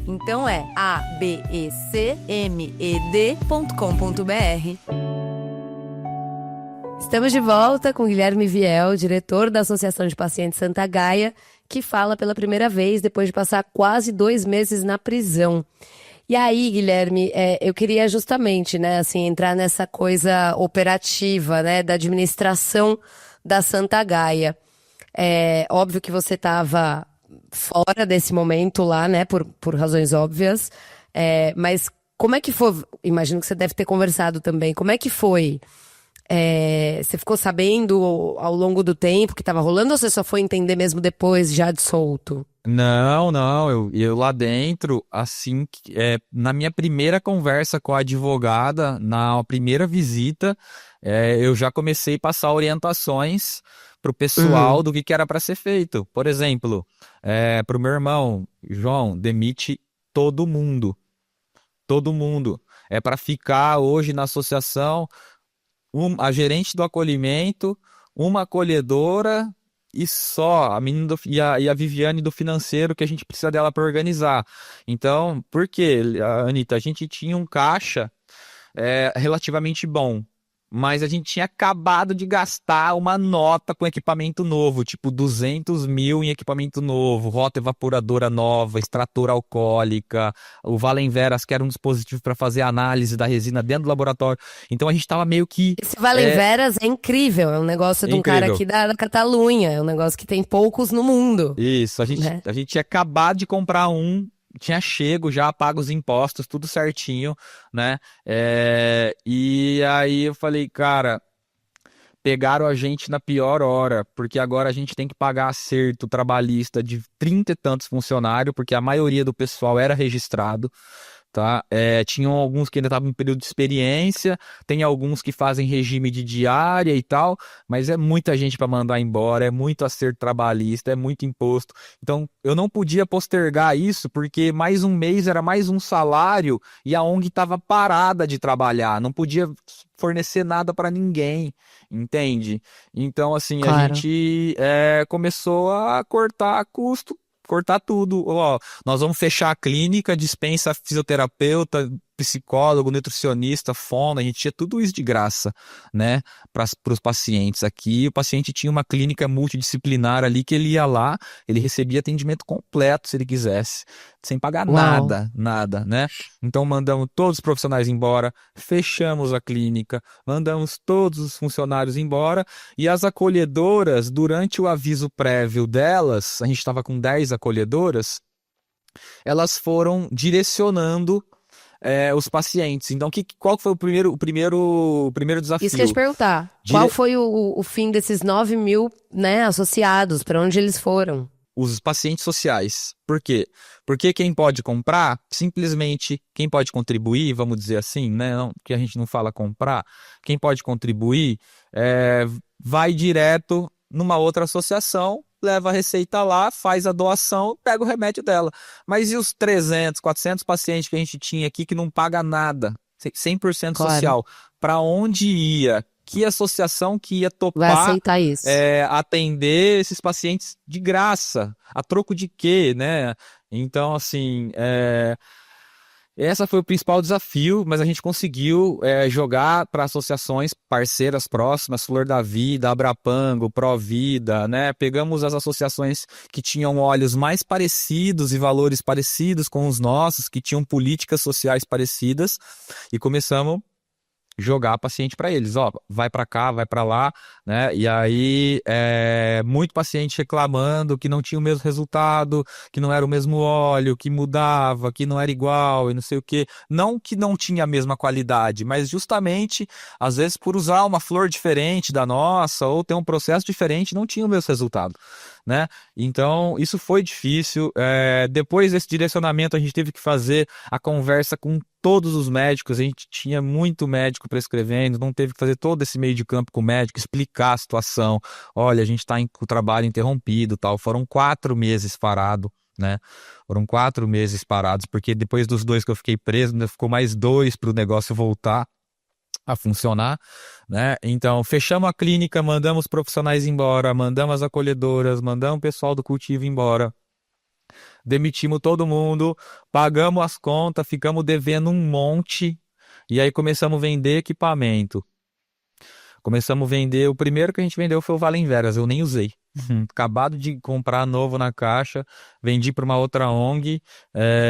Então é abecmed.com.br. Estamos de volta com Guilherme Viel, diretor da Associação de Pacientes Santa Gaia, que fala pela primeira vez depois de passar quase 2 meses na prisão. E aí, Guilherme, eu queria justamente, né, assim, entrar nessa coisa operativa, né, da administração da Santa Gaia. Óbvio que você estava fora desse momento lá, né, por razões óbvias, mas como é que foi? Imagino que você deve ter conversado também. Como é que foi? Você ficou sabendo ao longo do tempo que estava rolando ou você só foi entender mesmo depois, já de solto? Não, eu lá dentro, assim, na minha primeira conversa com a advogada, na primeira visita, eu já comecei a passar orientações pro pessoal do que era para ser feito. Por exemplo, pro meu irmão, João, demite todo mundo. Todo mundo. É para ficar hoje na associação a gerente do acolhimento, uma acolhedora e só, a menina e a Viviane do financeiro, que a gente precisa dela para organizar. Então, por quê, Anitta? A gente tinha um caixa relativamente bom, mas a gente tinha acabado de gastar uma nota com equipamento novo, tipo 200 mil em equipamento novo, rota evaporadora nova, extratora alcoólica, o Valenveras, que era um dispositivo para fazer análise da resina dentro do laboratório. Então a gente estava meio que... Esse Valenveras é incrível, é um negócio de um cara aqui da Catalunha, é um negócio que tem poucos no mundo. Isso, a gente tinha acabado de comprar tinha chego já, pago os impostos, tudo certinho, né? E aí eu falei, cara, pegaram a gente na pior hora, porque agora a gente tem que pagar acerto trabalhista de 30 e tantos funcionários, porque a maioria do pessoal era registrado, tá? Tinham alguns que ainda estavam em período de experiência, tem alguns que fazem regime de diária e tal, mas é muita gente para mandar embora, é muito acerto trabalhista, é muito imposto. Então, eu não podia postergar isso, porque mais um mês era mais um salário e a ONG estava parada de trabalhar, não podia fornecer nada para ninguém, entende? Então, assim, Claro. a gente começou a cortar custo, cortar tudo. Ó, nós vamos fechar a clínica, dispensa fisioterapeuta, psicólogo, nutricionista, fono, a gente tinha tudo isso de graça, né, para os pacientes aqui. O paciente tinha uma clínica multidisciplinar ali que ele ia lá, ele recebia atendimento completo se ele quisesse, sem pagar nada, né? Então mandamos todos os profissionais embora, fechamos a clínica, mandamos todos os funcionários embora e as acolhedoras, durante o aviso prévio delas, a gente estava com 10 acolhedoras, elas foram direcionando os pacientes. Então, qual foi o primeiro desafio? Isso que eu ia te perguntar. Qual foi o fim desses 9 mil, né, associados? Para onde eles foram? Os pacientes sociais. Por quê? Porque quem pode comprar, simplesmente quem pode contribuir, vamos dizer assim, né? Não, que a gente não fala comprar, quem pode contribuir vai direto numa outra associação, leva a receita lá, faz a doação, pega o remédio dela. Mas e os 300, 400 pacientes que a gente tinha aqui que não paga nada? 100% social. Para onde ia? Que associação que ia topar vai aceitar isso? Atender esses pacientes de graça? A troco de quê, né? Então, assim... Essa foi o principal desafio, mas a gente conseguiu jogar para associações parceiras próximas, Flor da Vida, Abrapango, Provida, né? Pegamos as associações que tinham olhos mais parecidos e valores parecidos com os nossos, que tinham políticas sociais parecidas, e começamos jogar paciente para eles, ó, vai para cá, vai para lá, né? E aí muito paciente reclamando que não tinha o mesmo resultado, que não era o mesmo óleo, que mudava, que não era igual e não sei o quê. Não que não tinha a mesma qualidade, mas justamente às vezes por usar uma flor diferente da nossa ou ter um processo diferente não tinha o mesmo resultado, né? Então isso foi difícil. Depois desse direcionamento a gente teve que fazer a conversa com todos os médicos, a gente tinha muito médico prescrevendo, não teve que fazer todo esse meio de campo com o médico, explicar a situação. Olha, a gente está com o trabalho interrompido, tal. Foram 4 meses parado, né? Foram 4 meses parados, porque depois dos 2 que eu fiquei preso, ainda ficou mais 2 para o negócio voltar a funcionar, né? Então, fechamos a clínica, mandamos profissionais embora, mandamos as acolhedoras, mandamos o pessoal do cultivo embora. Demitimos todo mundo, pagamos as contas, ficamos devendo um monte e aí começamos a vender equipamento. Começamos a vender, o primeiro que a gente vendeu foi o Valenveras, eu nem usei. Acabado de comprar novo na caixa, vendi para uma outra ONG,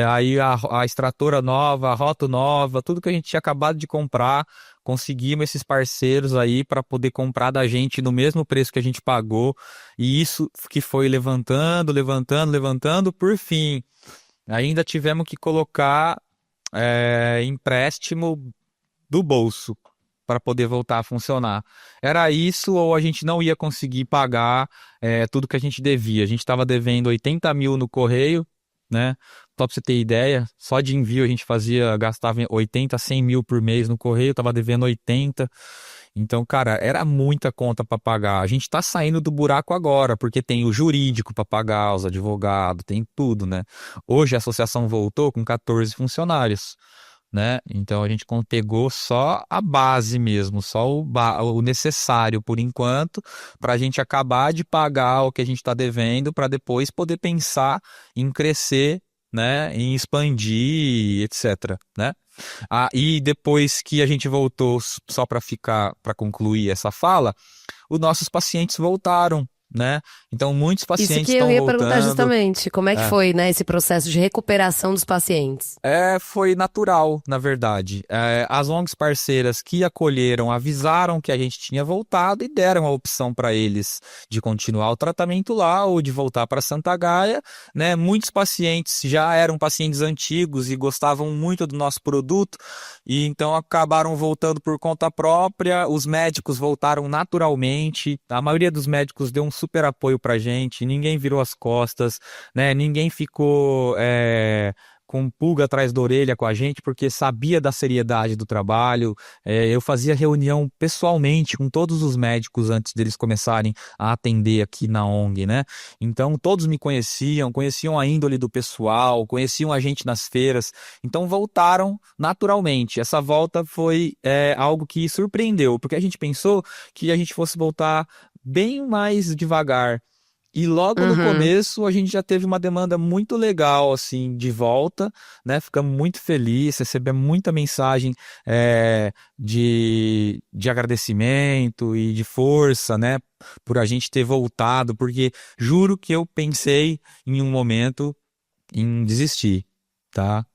aí a extratora nova, a rota nova, tudo que a gente tinha acabado de comprar, conseguimos esses parceiros aí para poder comprar da gente no mesmo preço que a gente pagou, e isso que foi levantando, por fim, ainda tivemos que colocar empréstimo do bolso para poder voltar a funcionar. Era isso ou a gente não ia conseguir pagar tudo que a gente devia. A gente estava devendo 80 mil no correio, né? Só para você ter ideia, só de envio a gente gastava 80, 100 mil por mês no correio, estava devendo 80. Então, cara, era muita conta para pagar. A gente tá saindo do buraco agora, porque tem o jurídico para pagar, os advogados, tem tudo, né? Hoje a associação voltou com 14 funcionários, né? Então a gente pegou só a base mesmo, só o necessário por enquanto, para a gente acabar de pagar o que a gente está devendo, para depois poder pensar em crescer, né? Em expandir, etc, né? E depois que a gente voltou, só para concluir essa fala, os nossos pacientes voltaram, né? Então muitos Isso pacientes que eu estão ia voltando. perguntar justamente, como é que foi, né, esse processo de recuperação dos pacientes? Foi natural, na verdade. As ONGs parceiras que acolheram avisaram que a gente tinha voltado e deram a opção para eles de continuar o tratamento lá ou de voltar para Santa Gaia, né? Muitos pacientes já eram pacientes antigos e gostavam muito do nosso produto e então acabaram voltando por conta própria. Os médicos voltaram naturalmente. A maioria dos médicos deu um super apoio pra gente, ninguém virou as costas, né? Ninguém ficou com pulga atrás da orelha com a gente, porque sabia da seriedade do trabalho. Eu fazia reunião pessoalmente com todos os médicos antes deles começarem a atender aqui na ONG, né? Então todos me conheciam a índole do pessoal, conheciam a gente nas feiras, então voltaram naturalmente. Essa volta foi algo que surpreendeu, porque a gente pensou que a gente fosse voltar bem mais devagar. E logo no começo a gente já teve uma demanda muito legal, assim, de volta, né? Ficamos muito felizes, recebemos muita mensagem de agradecimento e de força, né? Por a gente ter voltado, porque juro que eu pensei em um momento em desistir, tá?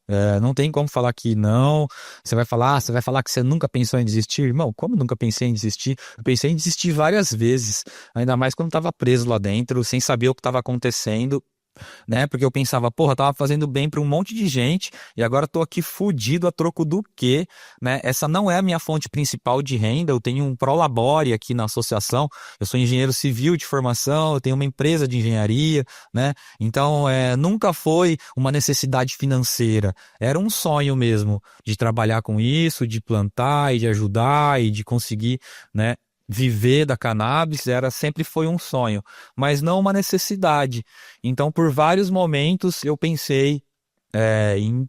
Não tem como falar que não. Você vai falar que você nunca pensou em desistir? Irmão, como nunca pensei em desistir? Eu pensei em desistir várias vezes, ainda mais quando estava preso lá dentro, sem saber o que estava acontecendo, né? Porque eu pensava, porra, tava fazendo bem para um monte de gente e agora tô aqui fudido a troco do quê, né? Essa não é a minha fonte principal de renda. Eu tenho um prolabore aqui na associação, eu sou engenheiro civil de formação, eu tenho uma empresa de engenharia, né? Então, nunca foi uma necessidade financeira, era um sonho mesmo de trabalhar com isso, de plantar e de ajudar e de conseguir, né, viver da cannabis. Sempre foi um sonho, mas não uma necessidade. Então, por vários momentos, eu pensei em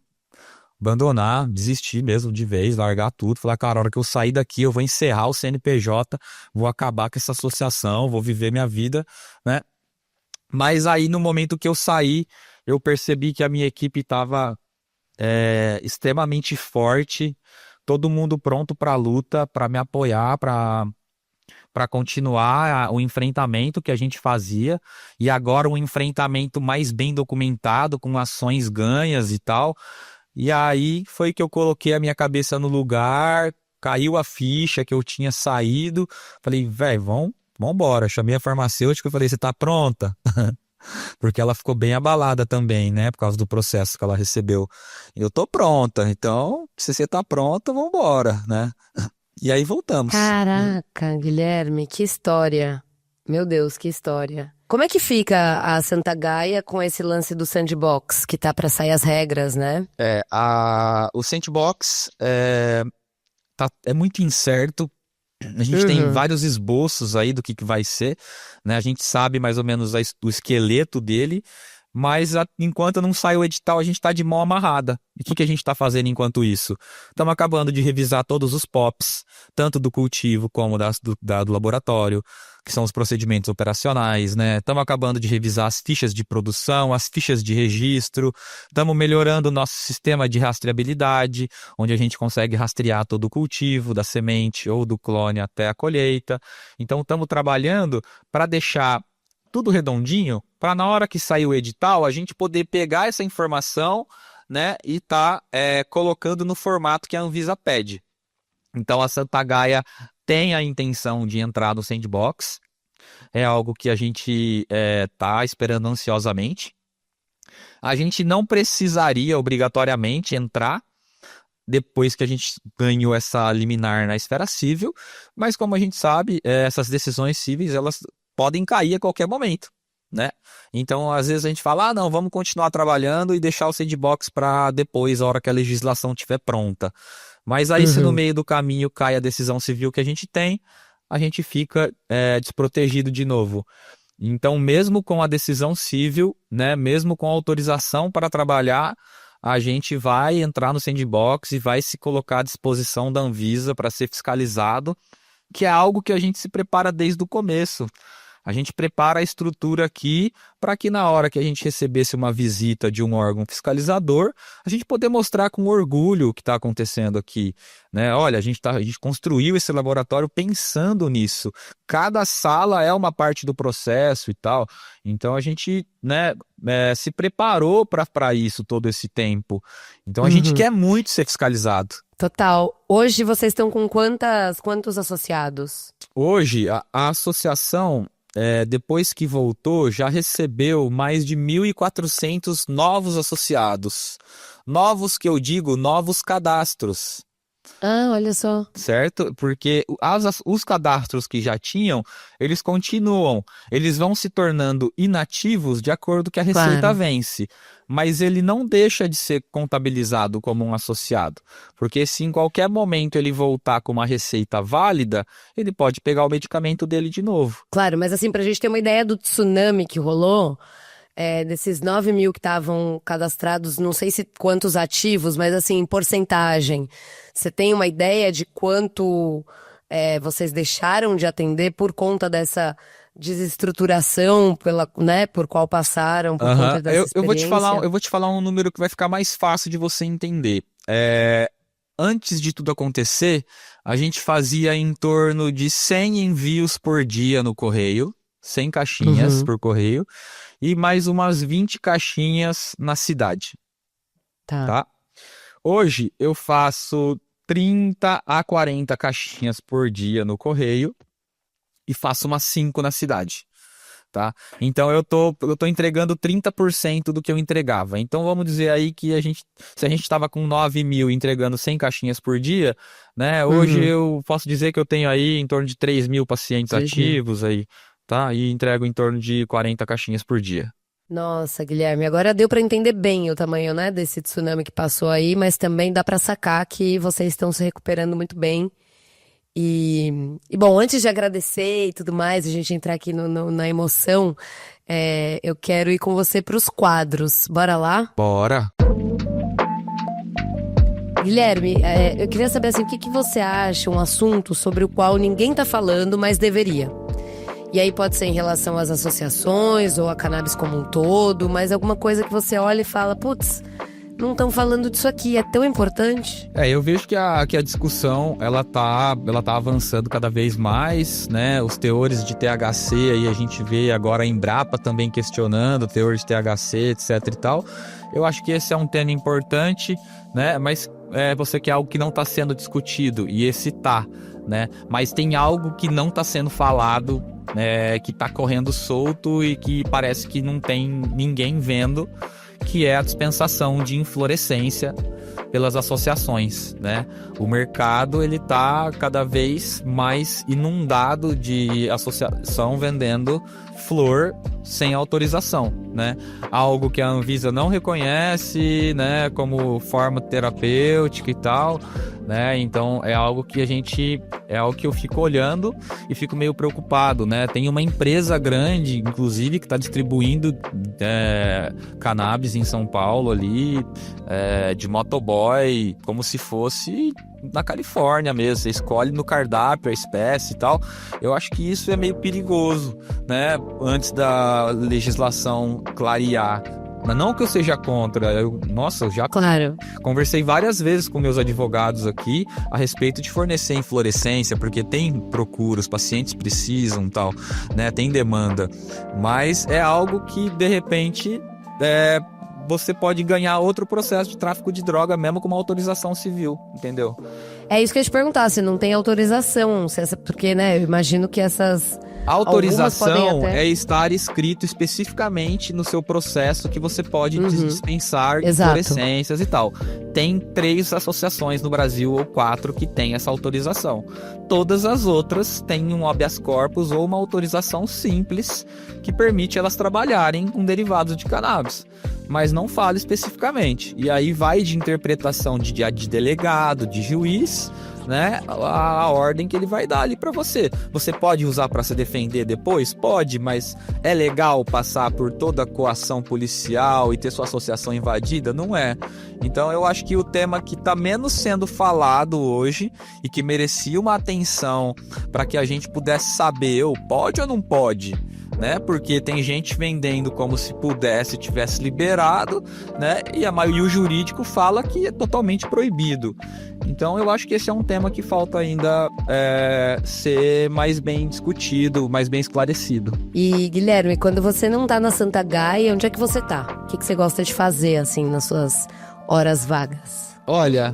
abandonar, desistir mesmo de vez, largar tudo, falar, cara, a hora que eu sair daqui, eu vou encerrar o CNPJ, vou acabar com essa associação, vou viver minha vida, né? Mas aí, no momento que eu saí, eu percebi que a minha equipe estava extremamente forte, todo mundo pronto para a luta, para me apoiar, para continuar o enfrentamento que a gente fazia, e agora um enfrentamento mais bem documentado, com ações ganhas e tal. E aí foi que eu coloquei a minha cabeça no lugar, caiu a ficha que eu tinha saído, falei, velho, vamos embora. Chamei a farmacêutica e falei, você tá pronta? Porque ela ficou bem abalada também, né, por causa do processo que ela recebeu. Eu tô pronta, então, se você tá pronta, vamos embora, né? E aí voltamos. Caraca, Guilherme, que história. Meu Deus, que história. Como é que fica a Santa Gaia com esse lance do sandbox, que tá pra sair as regras, né? O sandbox é muito incerto. A gente tem vários esboços aí do que vai ser, né? A gente sabe mais ou menos o esqueleto dele, mas enquanto não sai o edital, a gente está de mão amarrada. E o que a gente está fazendo enquanto isso? Estamos acabando de revisar todos os POPs, tanto do cultivo como do laboratório, que são os procedimentos operacionais, né? Estamos acabando de revisar as fichas de produção, as fichas de registro, estamos melhorando o nosso sistema de rastreabilidade, onde a gente consegue rastrear todo o cultivo, da semente ou do clone até a colheita. Então, estamos trabalhando para deixar tudo redondinho, para na hora que sair o edital, a gente poder pegar essa informação, né, e tá colocando no formato que a Anvisa pede. Então a Santa Gaia tem a intenção de entrar no sandbox, é algo que a gente tá esperando ansiosamente. A gente não precisaria obrigatoriamente entrar depois que a gente ganhou essa liminar na esfera civil, mas como a gente sabe, essas decisões cíveis, elas podem cair a qualquer momento, né? Então, às vezes a gente fala, não, vamos continuar trabalhando e deixar o sandbox para depois, a hora que a legislação estiver pronta. Mas aí, se no meio do caminho cai a decisão civil que a gente tem, a gente fica desprotegido de novo. Então, mesmo com a decisão civil, né, mesmo com a autorização para trabalhar, a gente vai entrar no sandbox e vai se colocar à disposição da Anvisa para ser fiscalizado, que é algo que a gente se prepara desde o começo. A gente prepara a estrutura aqui para que na hora que a gente recebesse uma visita de um órgão fiscalizador, a gente poder mostrar com orgulho o que está acontecendo aqui, né? Olha, a gente construiu esse laboratório pensando nisso. Cada sala é uma parte do processo e tal. Então a gente, né, se preparou para isso todo esse tempo. Então a gente quer muito ser fiscalizado. Total. Hoje vocês estão com quantos associados? Hoje a associação, depois que voltou, já recebeu mais de 1.400 novos associados. Novos, que eu digo, novos cadastros. Ah, olha só. Certo? Porque os cadastros que já tinham, eles continuam. Eles vão se tornando inativos de acordo que a Receita vence. Mas ele não deixa de ser contabilizado como um associado. Porque se em qualquer momento ele voltar com uma receita válida, ele pode pegar o medicamento dele de novo. Claro, mas assim, pra gente ter uma ideia do tsunami que rolou, desses 9 mil que estavam cadastrados, não sei se quantos ativos, mas assim, em porcentagem, você tem uma ideia de quanto vocês deixaram de atender por conta dessa desestruturação por qual passaram, por conta dessa experiência? Eu vou te falar um número que vai ficar mais fácil de você entender. Antes de tudo acontecer, a gente fazia em torno de 100 envios por dia no correio, 100 caixinhas por correio, e mais umas 20 caixinhas na cidade. Tá? Hoje eu faço 30 a 40 caixinhas por dia no correio e faço umas 5 na cidade. Tá? Então eu tô entregando 30% do que eu entregava. Então vamos dizer aí que se a gente estava com 9 mil entregando 100 caixinhas por dia, né? Hoje eu posso dizer que eu tenho aí em torno de 3 mil pacientes ativos aí, tá? E entrego em torno de 40 caixinhas por dia. Nossa, Guilherme, agora deu para entender bem o tamanho, né, desse tsunami que passou aí, mas também dá para sacar que vocês estão se recuperando muito bem. E bom, antes de agradecer e tudo mais, a gente entrar aqui na emoção, eu quero ir com você para os quadros. Bora lá? Bora! Guilherme, eu queria saber assim, o que você acha, um assunto sobre o qual ninguém tá falando, mas deveria. E aí pode ser em relação às associações ou a cannabis como um todo, mas alguma coisa que você olha e fala, putz, não estão falando disso aqui, é tão importante. Eu vejo que a discussão, ela tá avançando cada vez mais, né? Os teores de THC, aí a gente vê agora a Embrapa também questionando o teor de THC, etc e tal. Eu acho que esse é um tema importante, né? Mas você quer algo que não está sendo discutido, e esse tá, né? Mas tem algo que não está sendo falado, que está correndo solto e que parece que não tem ninguém vendo, que é a dispensação de inflorescência pelas associações, né? O mercado, ele tá cada vez mais inundado de associação vendendo flor sem autorização, né? Algo que a Anvisa não reconhece, né, como forma terapêutica e tal, né? Então é algo que eu fico olhando e fico meio preocupado, né? Tem uma empresa grande, inclusive, que está distribuindo cannabis em São Paulo ali, de motoboy, como se fosse na Califórnia mesmo, você escolhe no cardápio a espécie e tal. Eu acho que isso é meio perigoso, né? Antes da legislação clarear. Não que eu seja contra, eu já conversei várias vezes com meus advogados aqui a respeito de fornecer inflorescência, porque tem procura, os pacientes precisam, tal, né? Tem demanda, mas é algo que de repente você pode ganhar outro processo de tráfico de droga mesmo com uma autorização civil, entendeu? É isso que eu ia te perguntar, se não tem autorização, porque, né, eu imagino que essas A autorização até... é estar escrito especificamente no seu processo que você pode dispensar Exato. fluorescências e tal. Tem 3 associações no Brasil, ou 4, que tem essa autorização. Todas as outras têm um habeas corpus ou uma autorização simples que permite elas trabalharem com derivados de cannabis, mas não fala especificamente. E aí vai de interpretação de delegado, de juiz, né, a ordem que ele vai dar ali para você. Você pode usar para se defender depois? Pode, mas é legal passar por toda a coação policial e ter sua associação invadida? Não é. Então eu acho que o tema que está menos sendo falado hoje e que merecia uma atenção para que a gente pudesse saber, pode ou não pode, né? Porque tem gente vendendo como se pudesse, tivesse liberado, né? E o jurídico fala que é totalmente proibido. Então eu acho que esse é um tema que falta ainda ser mais bem discutido, mais bem esclarecido. E Guilherme, quando você não tá na Santa Gaia, onde é que você tá? O que você gosta de fazer, assim, nas suas horas vagas? Olha,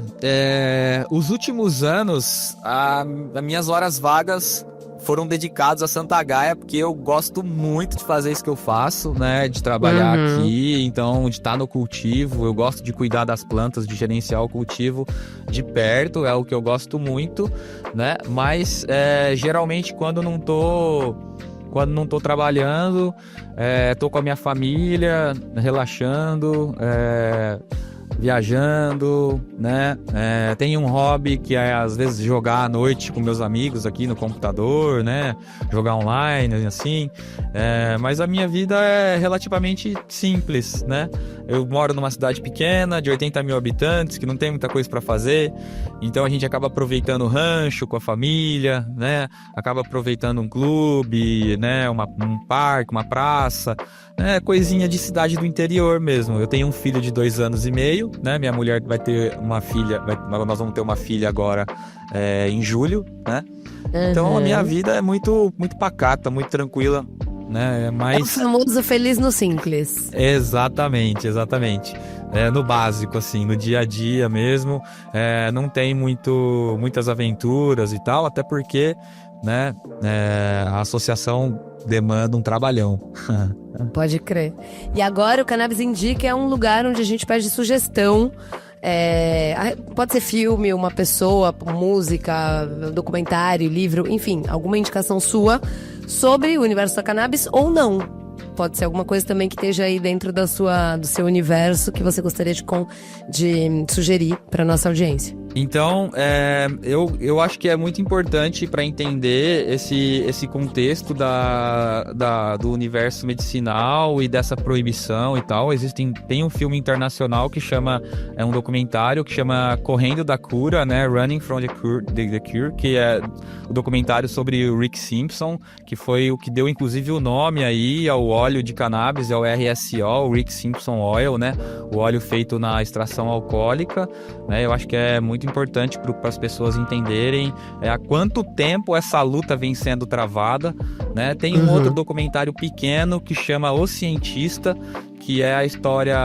os últimos anos, as minhas horas vagas foram dedicados a Santa Gaia, porque eu gosto muito de fazer isso que eu faço, né? De trabalhar aqui, então de estar no cultivo. Eu gosto de cuidar das plantas, de gerenciar o cultivo de perto, é o que eu gosto muito, né? Mas geralmente quando não tô trabalhando, tô com a minha família, relaxando, viajando, né? Tenho um hobby que é às vezes jogar à noite com meus amigos aqui no computador, né? Jogar online, assim. Mas a minha vida é relativamente simples, né? Eu moro numa cidade pequena, de 80 mil habitantes, que não tem muita coisa para fazer. Então a gente acaba aproveitando o rancho com a família, né? Acaba aproveitando um clube, né? Um parque, uma praça, né? Coisinha de cidade do interior mesmo. Eu tenho um filho de 2 anos e meio, né? Minha mulher vai ter uma filha, nós vamos ter uma filha agora em julho, né? Então a minha vida é muito, muito pacata, muito tranquila, né? É o famoso feliz no simples. Exatamente. No básico, assim, no dia a dia mesmo. Não tem muitas aventuras e tal, até porque, né, a associação demanda um trabalhão. Pode crer. E agora o Cannabis Indica é um lugar onde a gente pede sugestão. Pode ser filme, uma pessoa, música, documentário, livro, enfim, alguma indicação sua sobre o universo da cannabis ou não. Pode ser alguma coisa também que esteja aí dentro do seu universo que você gostaria de sugerir para nossa audiência. Então, eu acho que é muito importante para entender esse contexto do universo medicinal e dessa proibição e tal. Tem um filme internacional que é um documentário que chama Correndo da Cura, né? Running from the Cure, que é o documentário sobre o Rick Simpson, que foi o que deu inclusive o nome aí ao óleo de cannabis, é o RSO, o Rick Simpson Oil, né? O óleo feito na extração alcoólica, né? Eu acho que é muito importante para as pessoas entenderem há quanto tempo essa luta vem sendo travada, né? Tem um outro documentário pequeno que chama O Cientista, que é a história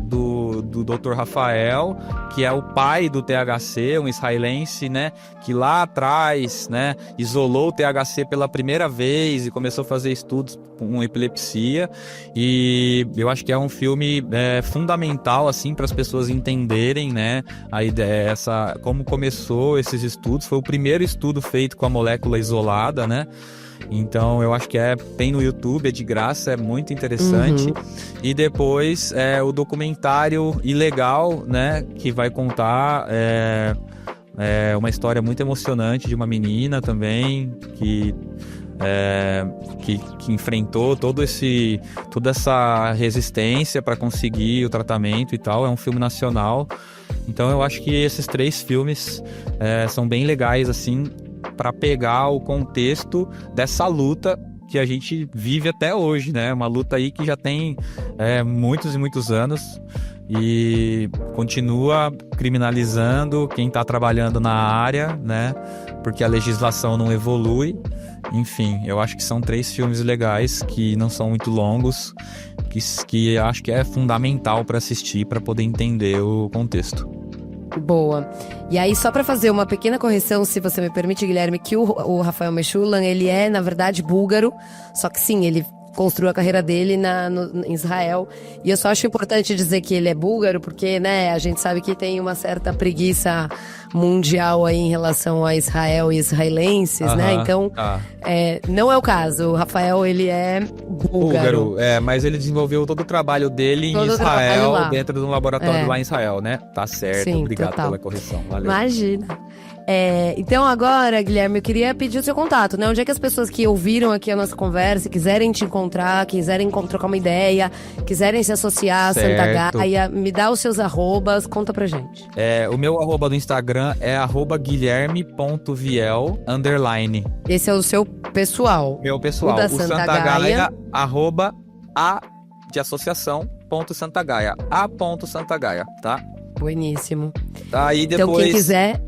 do Dr. Rafael, que é o pai do THC, um israelense, né, que lá atrás, né, isolou o THC pela primeira vez e começou a fazer estudos com epilepsia. E eu acho que é um filme fundamental, assim, para as pessoas entenderem, né, a ideia, como começou esses estudos. Foi o primeiro estudo feito com a molécula isolada, né? Então eu acho que tem no YouTube, é de graça, é muito interessante. E depois o documentário Ilegal, né, que vai contar uma história muito emocionante de uma menina também que enfrentou toda essa resistência para conseguir o tratamento e tal. É um filme nacional. Então eu acho que esses 3 filmes são bem legais, assim, para pegar o contexto dessa luta que a gente vive até hoje, né? Uma luta aí que já tem muitos e muitos anos e continua criminalizando quem está trabalhando na área, né? Porque a legislação não evolui. Enfim, eu acho que são 3 filmes legais que não são muito longos, que acho que é fundamental para assistir, para poder entender o contexto. Boa. E aí, só pra fazer uma pequena correção, se você me permite, Guilherme, que o Rafael Meshulam, ele é, na verdade, búlgaro, só que sim, ele construiu a carreira dele em Israel. E eu só acho importante dizer que ele é búlgaro, porque, né, a gente sabe que tem uma certa preguiça mundial aí em relação a Israel e israelenses, né? Então, não é o caso. O Rafael, ele é búlgaro. Mas ele desenvolveu todo o trabalho dele em Israel, dentro de um laboratório lá em Israel, né? Tá certo, sim, obrigado pela correção. Valeu. Imagina. Então agora, Guilherme, eu queria pedir o seu contato, né? Onde é que as pessoas que ouviram aqui a nossa conversa, quiserem te encontrar, quiserem trocar uma ideia, quiserem se associar a Santa Gaia, me dá os seus arrobas, conta pra gente. O meu arroba do Instagram é @guilherme.viel_. Esse é o seu pessoal. Meu pessoal. O da Santa Gaia, arroba a de associação .Santa Gaia, a.Santa Gaia, tá? Bueníssimo. Aí depois, então, quem quiser...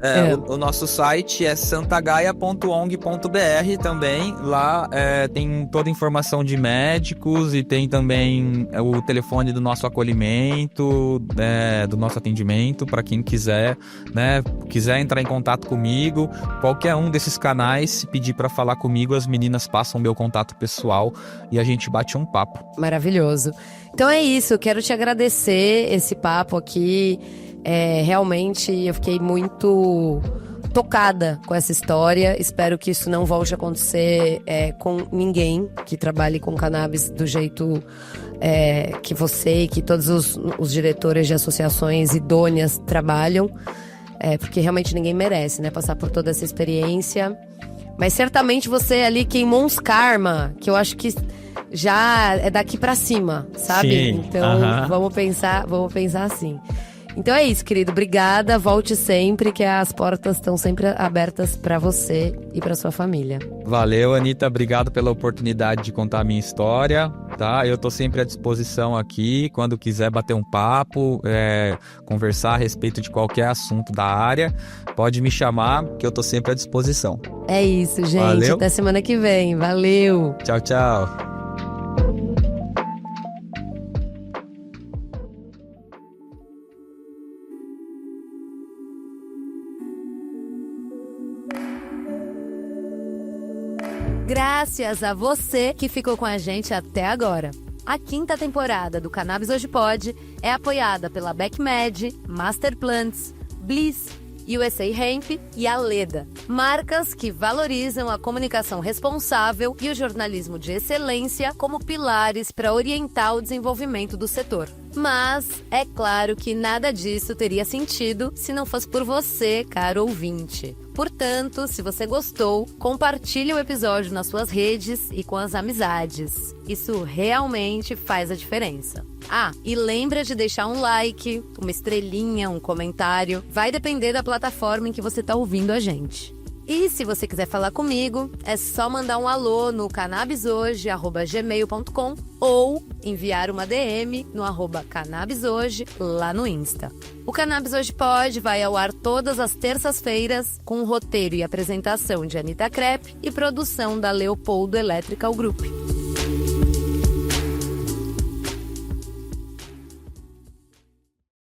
o nosso site é santagaia.ong.br também. Lá tem toda a informação de médicos e tem também o telefone do nosso acolhimento, do nosso atendimento, para quem quiser, né, quiser entrar em contato comigo. Qualquer um desses canais, se pedir para falar comigo, as meninas passam meu contato pessoal e a gente bate um papo. Maravilhoso. Então é isso, eu quero te agradecer esse papo aqui. Realmente eu fiquei muito tocada com essa história. Espero que isso não volte a acontecer com ninguém que trabalhe com cannabis do jeito que você e que todos os diretores de associações idôneas trabalham, porque realmente ninguém merece, né, passar por toda essa experiência. Mas certamente você ali queimou uns karma, que eu acho que já é daqui pra cima, sabe? Sim, então vamos pensar assim. Então é isso, querido. Obrigada. Volte sempre, que as portas estão sempre abertas pra você e pra sua família. Valeu, Anitta. Obrigado pela oportunidade de contar a minha história, tá? Eu tô sempre à disposição aqui. Quando quiser bater um papo, conversar a respeito de qualquer assunto da área, pode me chamar, que eu tô sempre à disposição. É isso, gente. Valeu. Até semana que vem. Valeu. Tchau, tchau. Graças a você que ficou com a gente até agora. A 5ª temporada do Cannabis Hoje Pode é apoiada pela BecMed, Master Plants, Bliss, USA Hemp e Aleda. Marcas que valorizam a comunicação responsável e o jornalismo de excelência como pilares para orientar o desenvolvimento do setor. Mas é claro que nada disso teria sentido se não fosse por você, caro ouvinte. Portanto, se você gostou, compartilhe o episódio nas suas redes e com as amizades. Isso realmente faz a diferença. E lembra de deixar um like, uma estrelinha, um comentário. Vai depender da plataforma em que você está ouvindo a gente. E se você quiser falar comigo, é só mandar um alô no cannabishoje@gmail.com ou enviar uma DM no @cannabishoje lá no Insta. O Cannabis Hoje Pode vai ao ar todas as terças-feiras com roteiro e apresentação de Anitta Crepe e produção da Leopoldo Electrical Group.